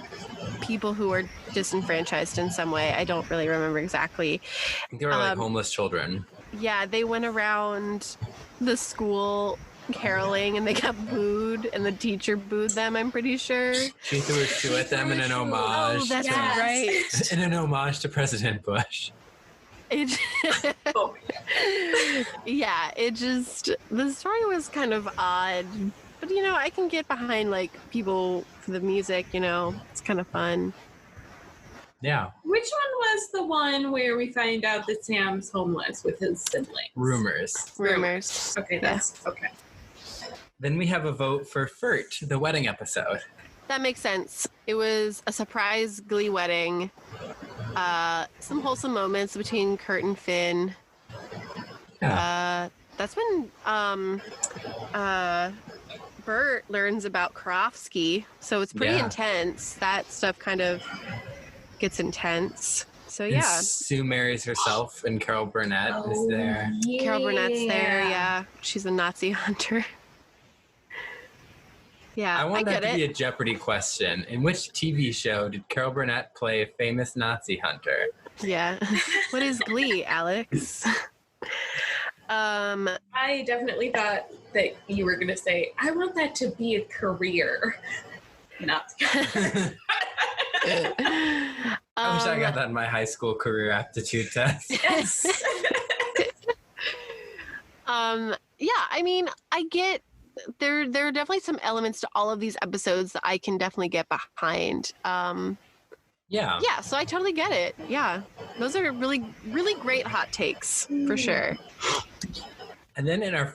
people who are disenfranchised in some way. I don't really remember exactly. I think they were like homeless children. Yeah, they went around the school caroling and they got booed and the teacher booed them, I'm pretty sure. She threw a shoe at them in an homage. Oh, that's right. In an homage to President Bush. Yeah, the story was kind of odd. But, you know, I can get behind, like, people for the music, you know. It's kind of fun. Yeah. Which one was the one where we find out that Sam's homeless with his siblings? Rumors. Okay, that's okay. Then we have a vote for Furt, the wedding episode. That makes sense. It was a surprise Glee wedding. Some wholesome moments between Kurt and Finn. Yeah. That's when Bert learns about Karofsky, so it's pretty intense. That stuff kind of gets intense. So yeah. And Sue marries herself, and Carol Burnett is there. Yeah. Carol Burnett's there. Yeah, she's a Nazi hunter. Yeah, I want get that to it. be a Jeopardy question. In which TV show did Carol Burnett play a famous Nazi hunter? Yeah. What is Glee, Alex? I definitely thought that you were going to say, I want that to be a career. Nazi hunter. I wish I got that in my high school career aptitude test. Yes. Yeah, I mean, I get there are definitely some elements to all of these episodes that I can definitely get behind. Yeah, so I totally get it. Yeah, those are really, really great hot takes for sure. And then in our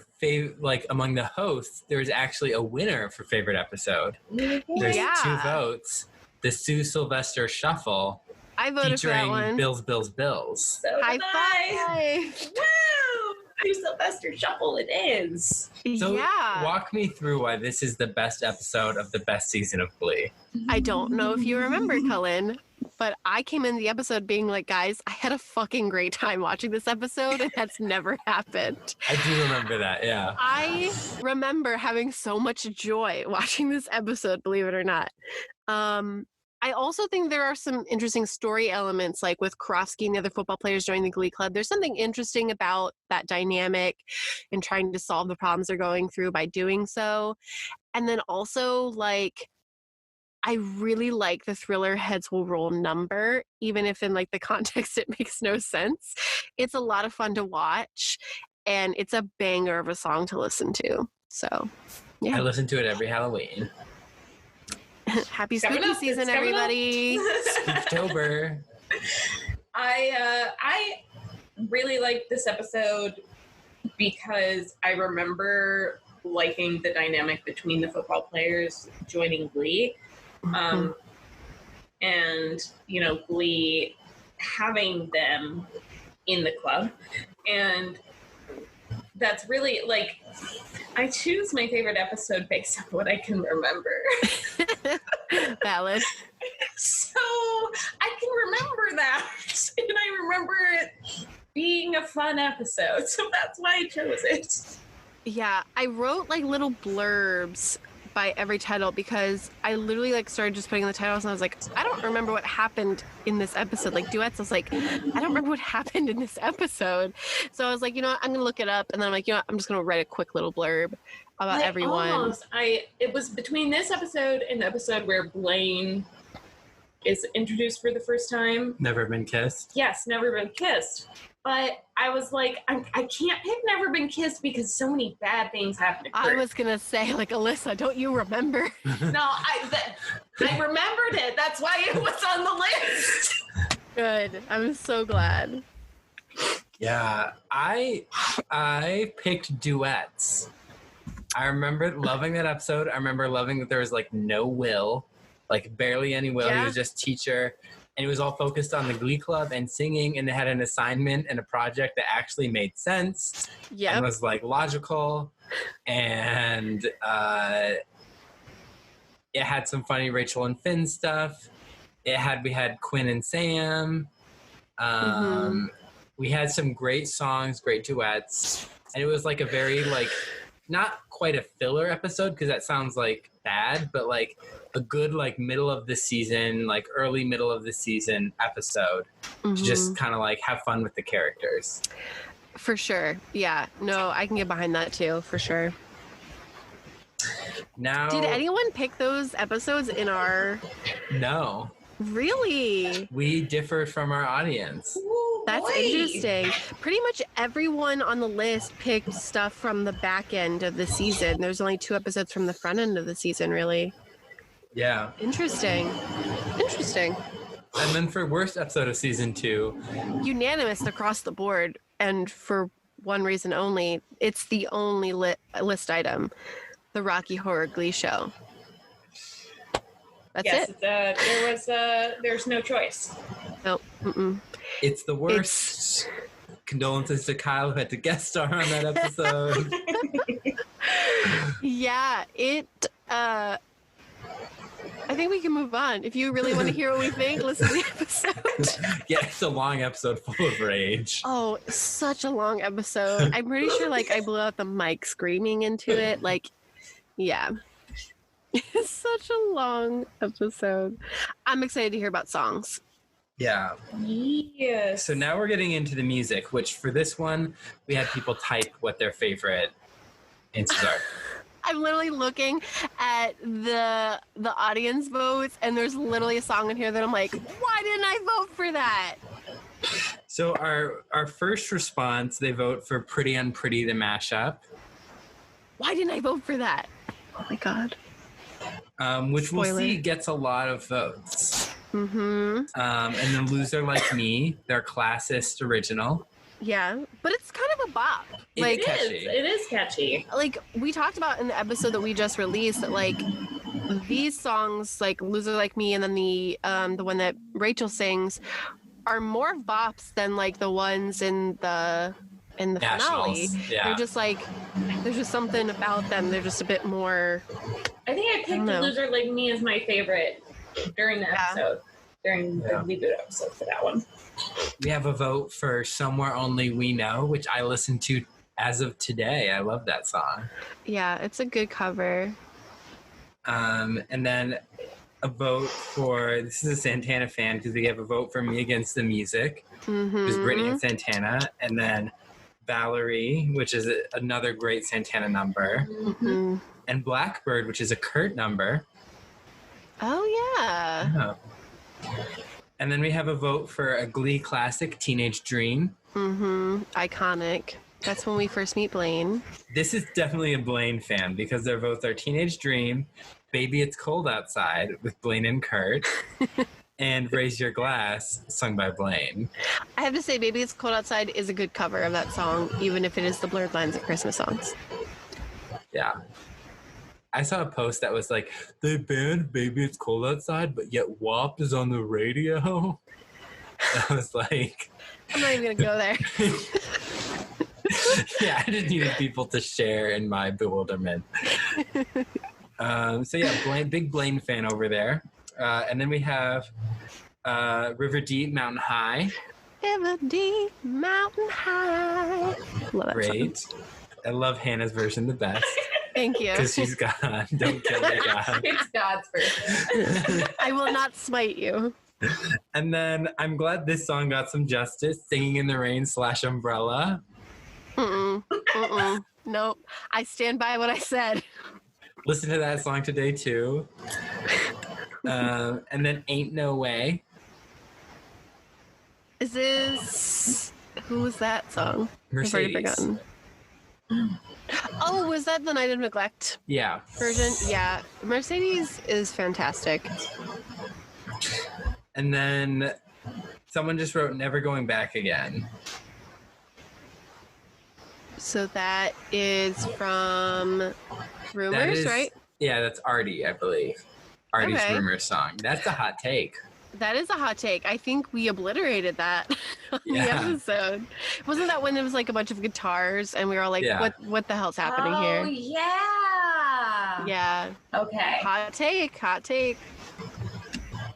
among the hosts, there's actually a winner for favorite episode. There's 2 votes. The Sue Sylvester Shuffle. I voted for that one. Bills, Bills, Bills. So High five! Woo! Sylvester Shuffle it is. So yeah. Walk me through why this is the best episode of the best season of Glee. I don't know if you remember, Cullen, but I came in the episode being like, guys, I had a fucking great time watching this episode, and that's never happened. I do remember that, yeah. I remember having so much joy watching this episode, believe it or not. I also think there are some interesting story elements, like with Karofsky and the other football players joining the Glee Club. There's something interesting about that dynamic and trying to solve the problems they're going through by doing so. And then also, like, I really like the Thriller Heads Will Roll number, even if in, like, the context it makes no sense. It's a lot of fun to watch, and it's a banger of a song to listen to. So, yeah. I listen to it every Halloween. Happy spooky season, everybody. Spooktober. I really liked this episode because I remember liking the dynamic between the football players joining Glee. And, you know, Glee having them in the club. And that's really, like, I choose my favorite episode based on what I can remember. Valid. So I can remember that. And I remember it being a fun episode. So that's why I chose it. Yeah, I wrote like little blurbs by every title because I literally like started just putting in the titles and I was like, I don't remember what happened in this episode. Like duets, I was like, I don't remember what happened in this episode. So I was like, you know what, I'm gonna look it up, and then I'm like, you know what, I'm just gonna write a quick little blurb about everyone. It was between this episode and the episode where Blaine is introduced for the first time. Never Been Kissed? Yes, Never Been Kissed. But I was like, I can't pick Never Been Kissed because so many bad things happened to Kurt. I was gonna say, like, Alyssa, don't you remember? No, I remembered it. That's why it was on the list. Good. I'm so glad. Yeah, I picked duets. I remember loving that episode. I remember loving that there was like no Will, like barely any Will. He was just teacher. And it was all focused on the Glee Club and singing, and they had an assignment and a project that actually made sense and was like logical, and it had some funny Rachel and Finn stuff. We had Quinn and Sam. We had some great songs, great duets, and it was like a very like not quite a filler episode because that sounds like bad, but like a good like middle of the season, like early middle of the season episode to just kind of like have fun with the characters. For sure. Yeah. No, I can get behind that too, for sure. Now, did anyone pick those episodes in our... No. Really? We differed from our audience. That's interesting. Pretty much everyone on the list picked stuff from the back end of the season. There's only 2 episodes from the front end of the season, really. Yeah. Interesting. And then for worst episode of season 2, unanimous across the board, and for one reason only, it's the only list item, the Rocky Horror Glee Show. That's it. There's no choice. Nope. It's the worst. Condolences to Kyle who had to guest star on that episode. Yeah, I think we can move on. If you really want to hear what we think, listen to the episode. Yeah, it's a long episode full of rage. Oh, such a long episode. I'm pretty sure like I blew out the mic screaming into it. Like, yeah. It's such a long episode. I'm excited to hear about songs. Yeah. Yes. So now we're getting into the music, which for this one, we had people type what their favorite answers are. I'm literally looking at the audience votes, and there's literally a song in here that I'm like, why didn't I vote for that? So our first response, they vote for Pretty Unpretty, the mashup. Why didn't I vote for that? Oh my God. Which Spoiler. we'll see gets a lot of votes. Mm-hmm. And then Loser Like Me, their classist original. Yeah, but it's kind of a bop. Like, it is catchy. Like we talked about in the episode that we just released, that like these songs, like Loser Like Me, and then the one that Rachel sings, are more bops than like the ones in the finale. Yeah. They're just like, there's just something about them. They're just a bit more. I think I picked Loser Like Me as my favorite during the episode, during the Gleeboot episode for that one. We have a vote for Somewhere Only We Know, which I listened to as of today. I love that song. Yeah, it's a good cover. And then a vote for, this is a Santana fan, because we have a vote for Me Against the Music, which is Brittany and Santana. And then Valerie, which is another great Santana number. Mm-hmm. And Blackbird, which is a Kurt number. Oh, yeah. And then we have a vote for a Glee classic, Teenage Dream. Mm-hmm. Iconic. That's when we first meet Blaine. This is definitely a Blaine fan because their votes are Teenage Dream, Baby It's Cold Outside with Blaine and Kurt, and Raise Your Glass, sung by Blaine. I have to say, Baby It's Cold Outside is a good cover of that song, even if it is the blurred lines of Christmas songs. Yeah. I saw a post that was like, they banned Baby It's Cold Outside, but yet WAP is on the radio. I was like... I'm not even going to go there. Yeah, I just needed people to share in my bewilderment. So yeah, big Blaine fan over there. And then we have River Deep, Mountain High. River Deep, Mountain High. Love that Great. song. I love Hannah's version the best. Thank you. Because she's God. Don't kill the God. It's God's version. I will not smite you. And then I'm glad this song got some justice. Singing in the Rain / Umbrella. Nope. I stand by what I said. Listen to that song today too. And then Ain't No Way. Is this... Who was that song? Mercedes. I've already forgotten. Oh, was that the Night of Neglect Yeah. version? Yeah. Mercedes is fantastic. And then someone just wrote Never Going Back Again. So that is from Rumors, right? Yeah, that's Artie, I believe. Artie's Rumors song. That's a hot take. That is a hot take. I think we obliterated that on the episode. Wasn't that when there was like a bunch of guitars and we were all like, what the hell's happening here? Oh, yeah. Yeah. Okay. Hot take.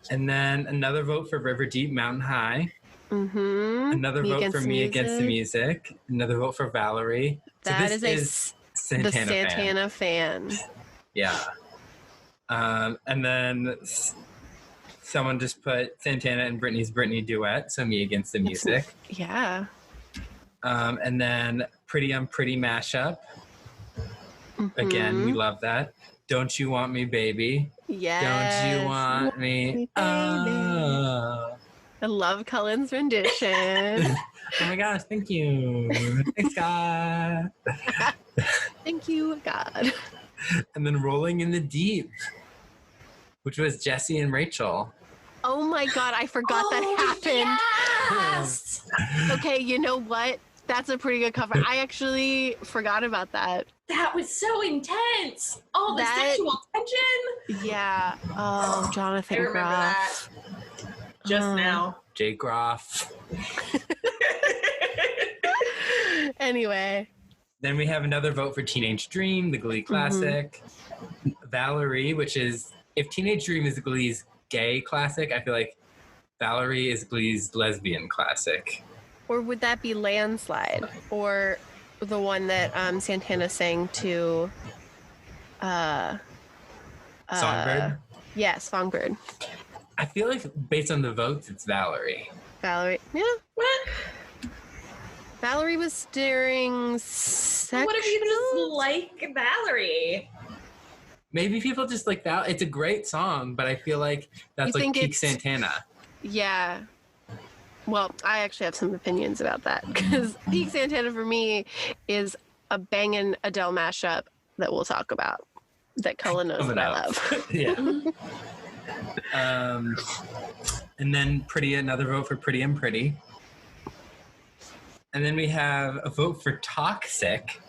And then another vote for River Deep, Mountain High. Mm-hmm. Another vote for Me Against the Music. Another vote for Valerie. That so this is the Santana fan. Yeah. And then someone just put Santana and Britney's Britney duet, so Me Against the Music. Yeah. And then Pretty Unpretty mashup. Mm-hmm. Again, we love that. Don't You Want Me, Baby? Yes. Don't you want me? Oh. I love Cullen's rendition. Oh my gosh, thank you. Thanks, God. Thank you, God. And then Rolling in the Deep, which was Jesse and Rachel. Oh my God, I forgot that happened. Yes! Okay, you know what? That's a pretty good cover. I actually forgot about that. That was so intense. All the sexual tension. Yeah. Oh, Jonathan I remember Groff. that. Just now. Jay Groff. Anyway. Then we have another vote for Teenage Dream, the Glee classic. Valerie, which is, if Teenage Dream is Glee's gay classic, I feel like Valerie is Glee's lesbian classic. Or would that be Landslide? Or the one that Santana sang to... Songbird? Yeah, Songbird. I feel like based on the votes, it's Valerie. Valerie. Yeah. What? Valerie was during sex. What if you just like Valerie? Maybe people just like that. It's a great song, but I feel like that's like peak Santana. Yeah. Well, I actually have some opinions about that because peak Santana for me is a bangin' Adele mashup that we'll talk about that Cullen knows that I love. Yeah. And then another vote for Pretty Unpretty. And then we have a vote for Toxic.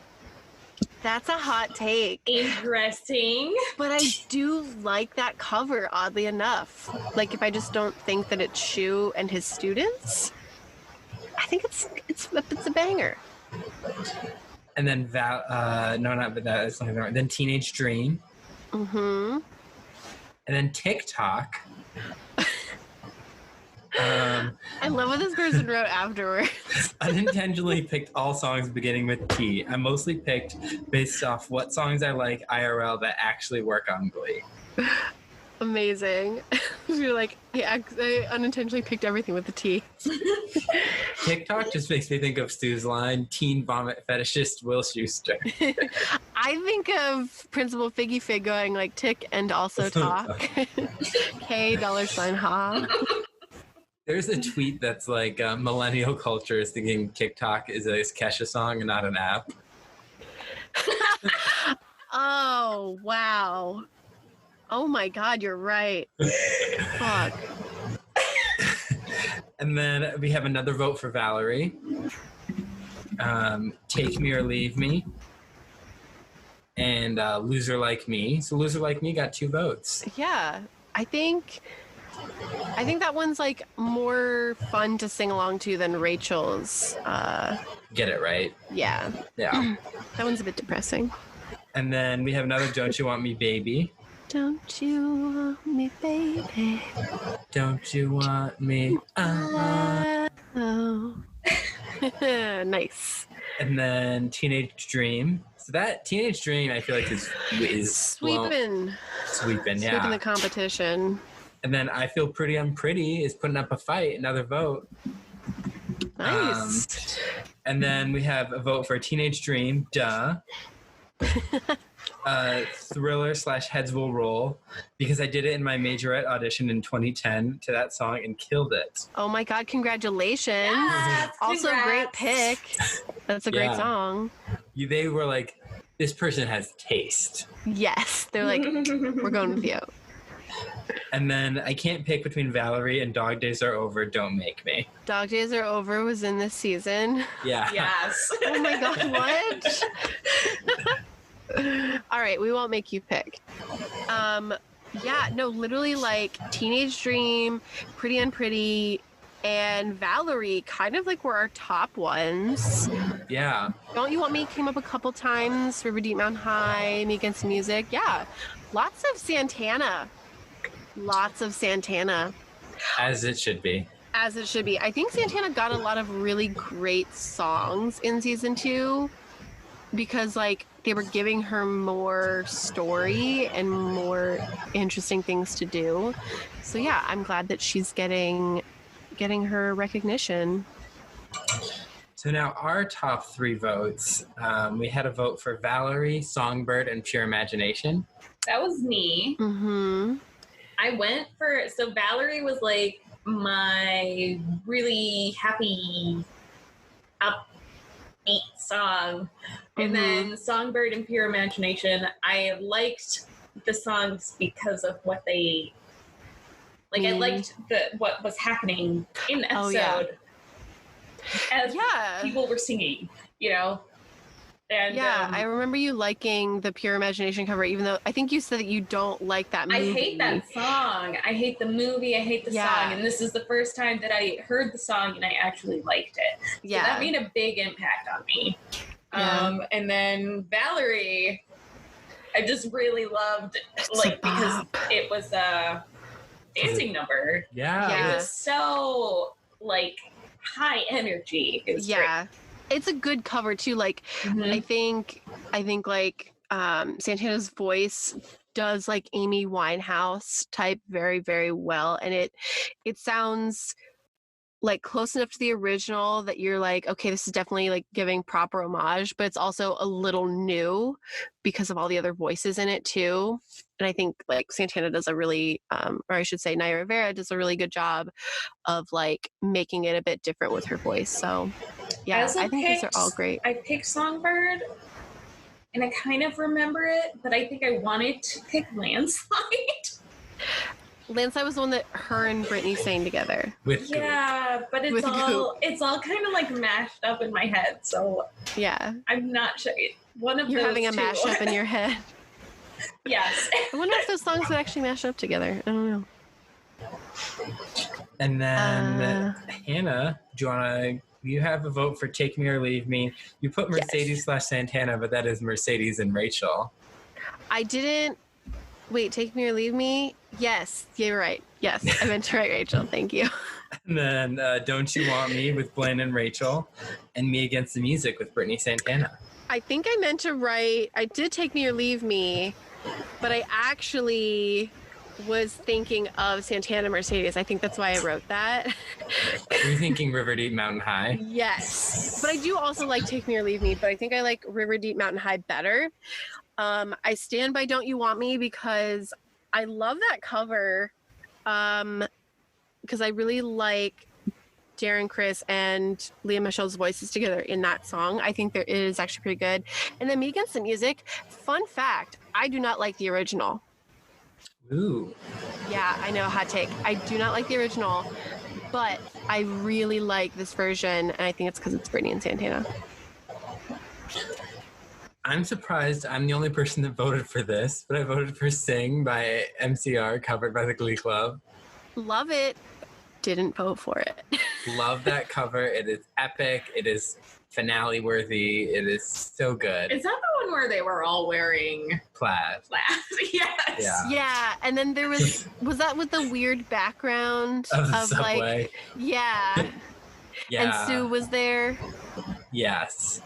That's a hot take. Interesting. But I do like that cover, oddly enough. Like, if I just don't think that it's Shu and his students, I think it's a banger. And then then Teenage Dream. Mm-hmm. And then TikTok. I love what this person wrote afterwards. Unintentionally picked all songs beginning with T. I mostly picked based off what songs I like IRL that actually work on Glee. Amazing. You're like, I unintentionally picked everything with the T. TikTok just makes me think of Stu's line, teen vomit fetishist Will Schuster. I think of Principal Figgy Fig going like tick and also talk. K $ ha. There's a tweet that's like millennial culture is thinking TikTok is a Kesha song and not an app. Oh, wow. Oh my God, you're right. Fuck. And then we have another vote for Valerie. Take Me or Leave Me. And Loser Like Me. So Loser Like Me got 2 votes. Yeah, I think that one's like more fun to sing along to than Rachel's. Get it right. Yeah. Yeah. That one's a bit depressing. And then we have another Don't You Want Me Baby. Don't you want me, baby? Don't you want me? Oh. Nice. And then Teenage Dream, So that Teenage Dream, I feel like is sweeping. Sweeping, yeah. Sweeping the competition. And then I Feel Pretty Unpretty is putting up a fight, another vote. Nice. And then we have a vote for Teenage Dream, duh. Thriller / Heads Will Roll, because I did it in my majorette audition in 2010 to that song and killed it. Oh my God, congratulations. Yes, also, congrats. great pick. That's a great song. They were like, this person has taste. Yes, they're like, we're going with you. And then I can't pick between Valerie and Dog Days Are Over, Don't Make Me. Dog Days Are Over was in this season. Yeah. Yes. Oh my God, what? All right, we won't make you pick. Yeah, no, literally like Teenage Dream, Pretty Unpretty, and Valerie kind of like were our top ones. Yeah. Don't You Want Me came up a couple times. River Deep Mountain High, Me Against the Music. Yeah, lots of Santana. Lots of Santana. As it should be. As it should be. I think Santana got a lot of really great songs in season 2 because like they were giving her more story and more interesting things to do. So yeah, I'm glad that she's getting her recognition. So now our top 3 votes, we had a vote for Valerie, Songbird, and Pure Imagination. That was me. Mm-hmm. I went for, so Valerie was like my really happy, upbeat song. And then Songbird and Pure Imagination, I liked the songs because of what they, like I liked what was happening in the episode as people were singing, you know? And I remember you liking the Pure Imagination cover, even though I think you said that you don't like that movie. I hate that song. I hate the movie. I hate the song. And this is the first time that I heard the song and I actually liked it. So that made a big impact on me. And then Valerie, I just really loved, like, because it was a dancing number. Yeah. It was so, like, high energy. It was great. It's a good cover too. Like, I think like Santana's voice does like Amy Winehouse type very, very well, and it sounds like close enough to the original that you're like, okay, this is definitely like giving proper homage, but it's also a little new because of all the other voices in it too. And I think like Santana does a really, or I should say Naya Rivera does a really good job of like making it a bit different with her voice. So yeah, I think these are all great. I picked Songbird and I kind of remember it, but I think I wanted to pick Landslide. Landslide was the one that her and Brittany sang together. But it's all kind of like mashed up in my head. So yeah, I'm not sure. You're having a mashup in your head. Yes. I wonder if those songs would actually mash up together. I don't know. And then Hannah, you have a vote for Take Me or Leave Me. You put Mercedes / Santana, but that is Mercedes and Rachel. I didn't. Wait, Take Me or Leave Me? Yes, you're right. Yes, I meant to write Rachel. Thank you. And then Don't You Want Me with Blaine and Rachel, and Me Against the Music with Brittany Santana. I think I meant to write, I did Take Me or Leave Me, but I actually was thinking of Santana Mercedes. I think that's why I wrote that. Were you thinking River Deep Mountain High? Yes. But I do also like Take Me or Leave Me, but I think I like River Deep Mountain High better. I stand by Don't You Want Me because I love that cover because I really like Darren Criss and Leah Michelle's voices together in that song. I think it is actually pretty good. And then Me Against the Music, fun fact, I do not like the original. Ooh. Yeah, I know, hot take. I do not like the original, but I really like this version, and I think it's because it's Brittany and Santana. I'm surprised I'm the only person that voted for this, but I voted for Sing by MCR, covered by the Glee Club. Love it. Didn't vote for it. Love that cover. It is epic. It is finale worthy. It is so good. Is that the one where they were all wearing plaid? Yes. Yeah. And then there was that with the weird background of like, yeah. And Sue was there. Yes.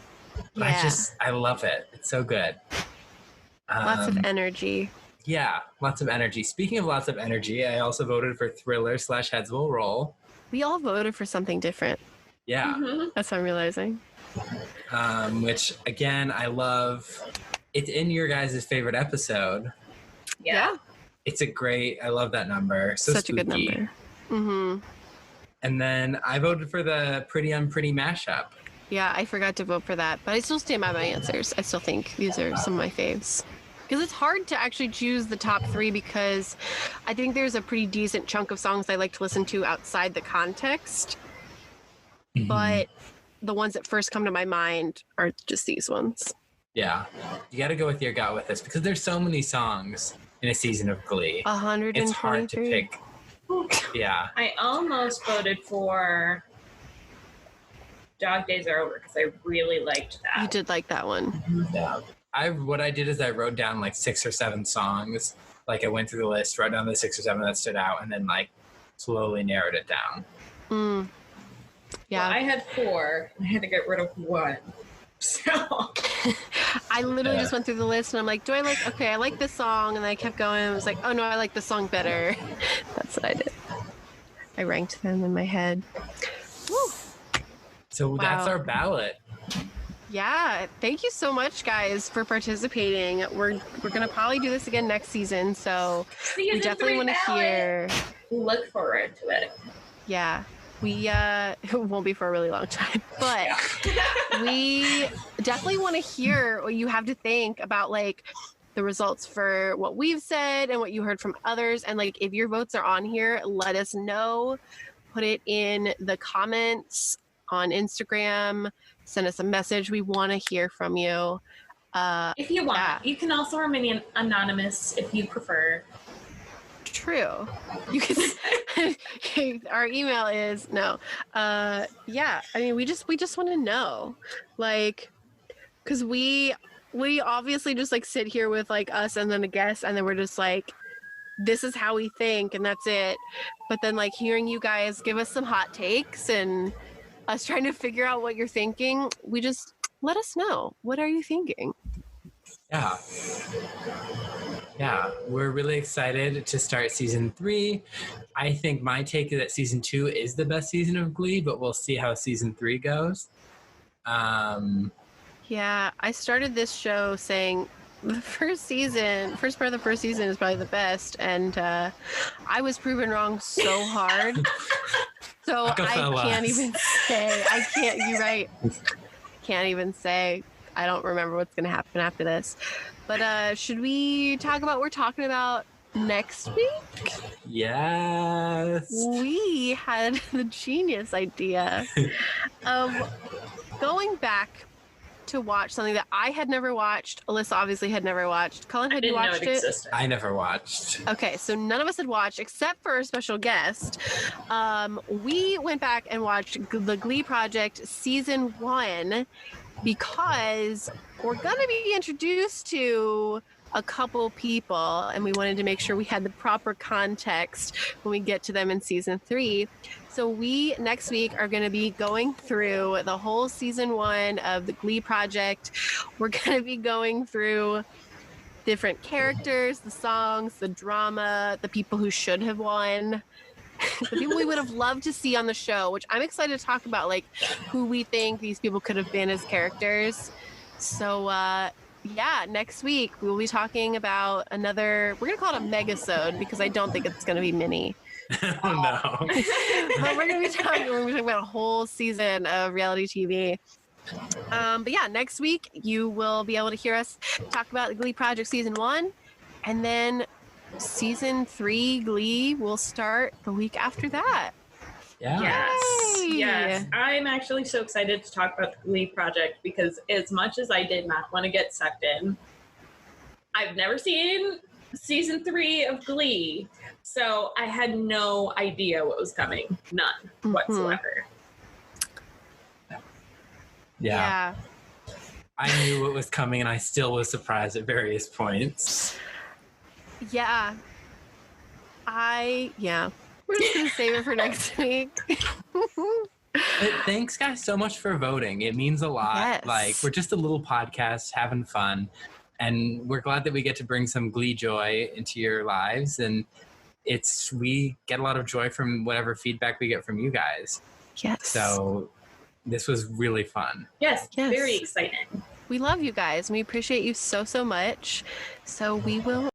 Yeah. I love it. It's so good. Lots of energy. Yeah, lots of energy. Speaking of lots of energy, I also voted for Thriller / Heads Will Roll. We all voted for something different. Yeah. That's what I'm realizing. Which, again, I love. It's in your guys' favorite episode. Yeah. I love that number. So Such spooky. a good number. Mm-hmm. And then I voted for the Pretty Unpretty mashup. Yeah, I forgot to vote for that, but I still stand by my answers. I still think these are some of my faves. Because it's hard to actually choose the top 3 because I think there's a pretty decent chunk of songs I like to listen to outside the context. Mm-hmm. But the ones that first come to my mind are just these ones. Yeah. You got to go with your gut with this because there's so many songs in a season of Glee. 123. It's hard to pick. Yeah. I almost voted for Dog Days Are Over because I really liked that. You did like that one. Yeah. What I did is I wrote down like 6 or 7 songs. Like I went through the list, wrote down the 6 or 7 that stood out, and then like slowly narrowed it down. Yeah. Well, I had 4. I had to get rid of 1. So I literally just went through the list and I'm like, I like this song, and then I kept going and I was like, oh no, I like this song better. That's what I did. I ranked them in my head. Woo. So that's our ballot. Yeah, thank you so much, guys, for participating. We're gonna probably do this again next season, so we definitely want to hear. Look forward to it. Yeah, we it won't be for a really long time, but we definitely want to hear what you have to think about like the results for what we've said and what you heard from others, and like if your votes are on here, let us know. Put it in the comments on Instagram. Send us a message. We want to hear from you. If you want. You can also remain anonymous if you prefer. True. You can. Our email is no. Yeah. I mean, we just want to know, like, because we obviously just like sit here with like us and then a guest, and then we're just like, this is how we think, and that's it. But then like hearing you guys give us some hot takes and us trying to figure out what you're thinking, we just let us know. What are you thinking? Yeah, we're really excited to start season 3. I think my take is that season 2 is the best season of Glee, but we'll see how season 3 goes. Yeah, I started this show saying the first part of the first season is probably the best, and I was proven wrong so hard. So I can't even say. You're right. Can't even say. I don't remember what's going to happen after this. But should we talk about what we're talking about next week? Yes. We had the genius idea of going back to watch something that I had never watched. Alyssa obviously had never watched. Cullen, had you watched it? I never watched. Okay, so none of us had watched except for a special guest. We went back and watched the Glee Project season 1 because we're gonna be introduced to a couple people, and we wanted to make sure we had the proper context when we get to them in season 3. So we next week are going to be going through the whole season 1 of the Glee Project. We're going to be going through different characters, the songs, the drama, the people who should have won, the people we would have loved to see on the show, which I'm excited to talk about, like who we think these people could have been as characters. So yeah, next week we will be talking about we're going to call it a megasode because I don't think it's going to be mini. Oh no. But we're going to be talking about a whole season of reality TV. But yeah, next week you will be able to hear us talk about the Glee Project season 1, and then season 3 Glee will start the week after that. Yeah. Yes. I'm actually so excited to talk about the Glee Project because as much as I did not want to get sucked in, I've never seen season 3 of Glee, so I had no idea what was coming. None whatsoever. Yeah. I knew what was coming, and I still was surprised at various points. Yeah. We're just going to save it for next week. Thanks, guys, so much for voting. It means a lot. Yes. Like, we're just a little podcast having fun, and we're glad that we get to bring some Glee joy into your lives. And we get a lot of joy from whatever feedback we get from you guys. Yes. So this was really fun. Yes. Very exciting. We love you guys. We appreciate you so much. So we will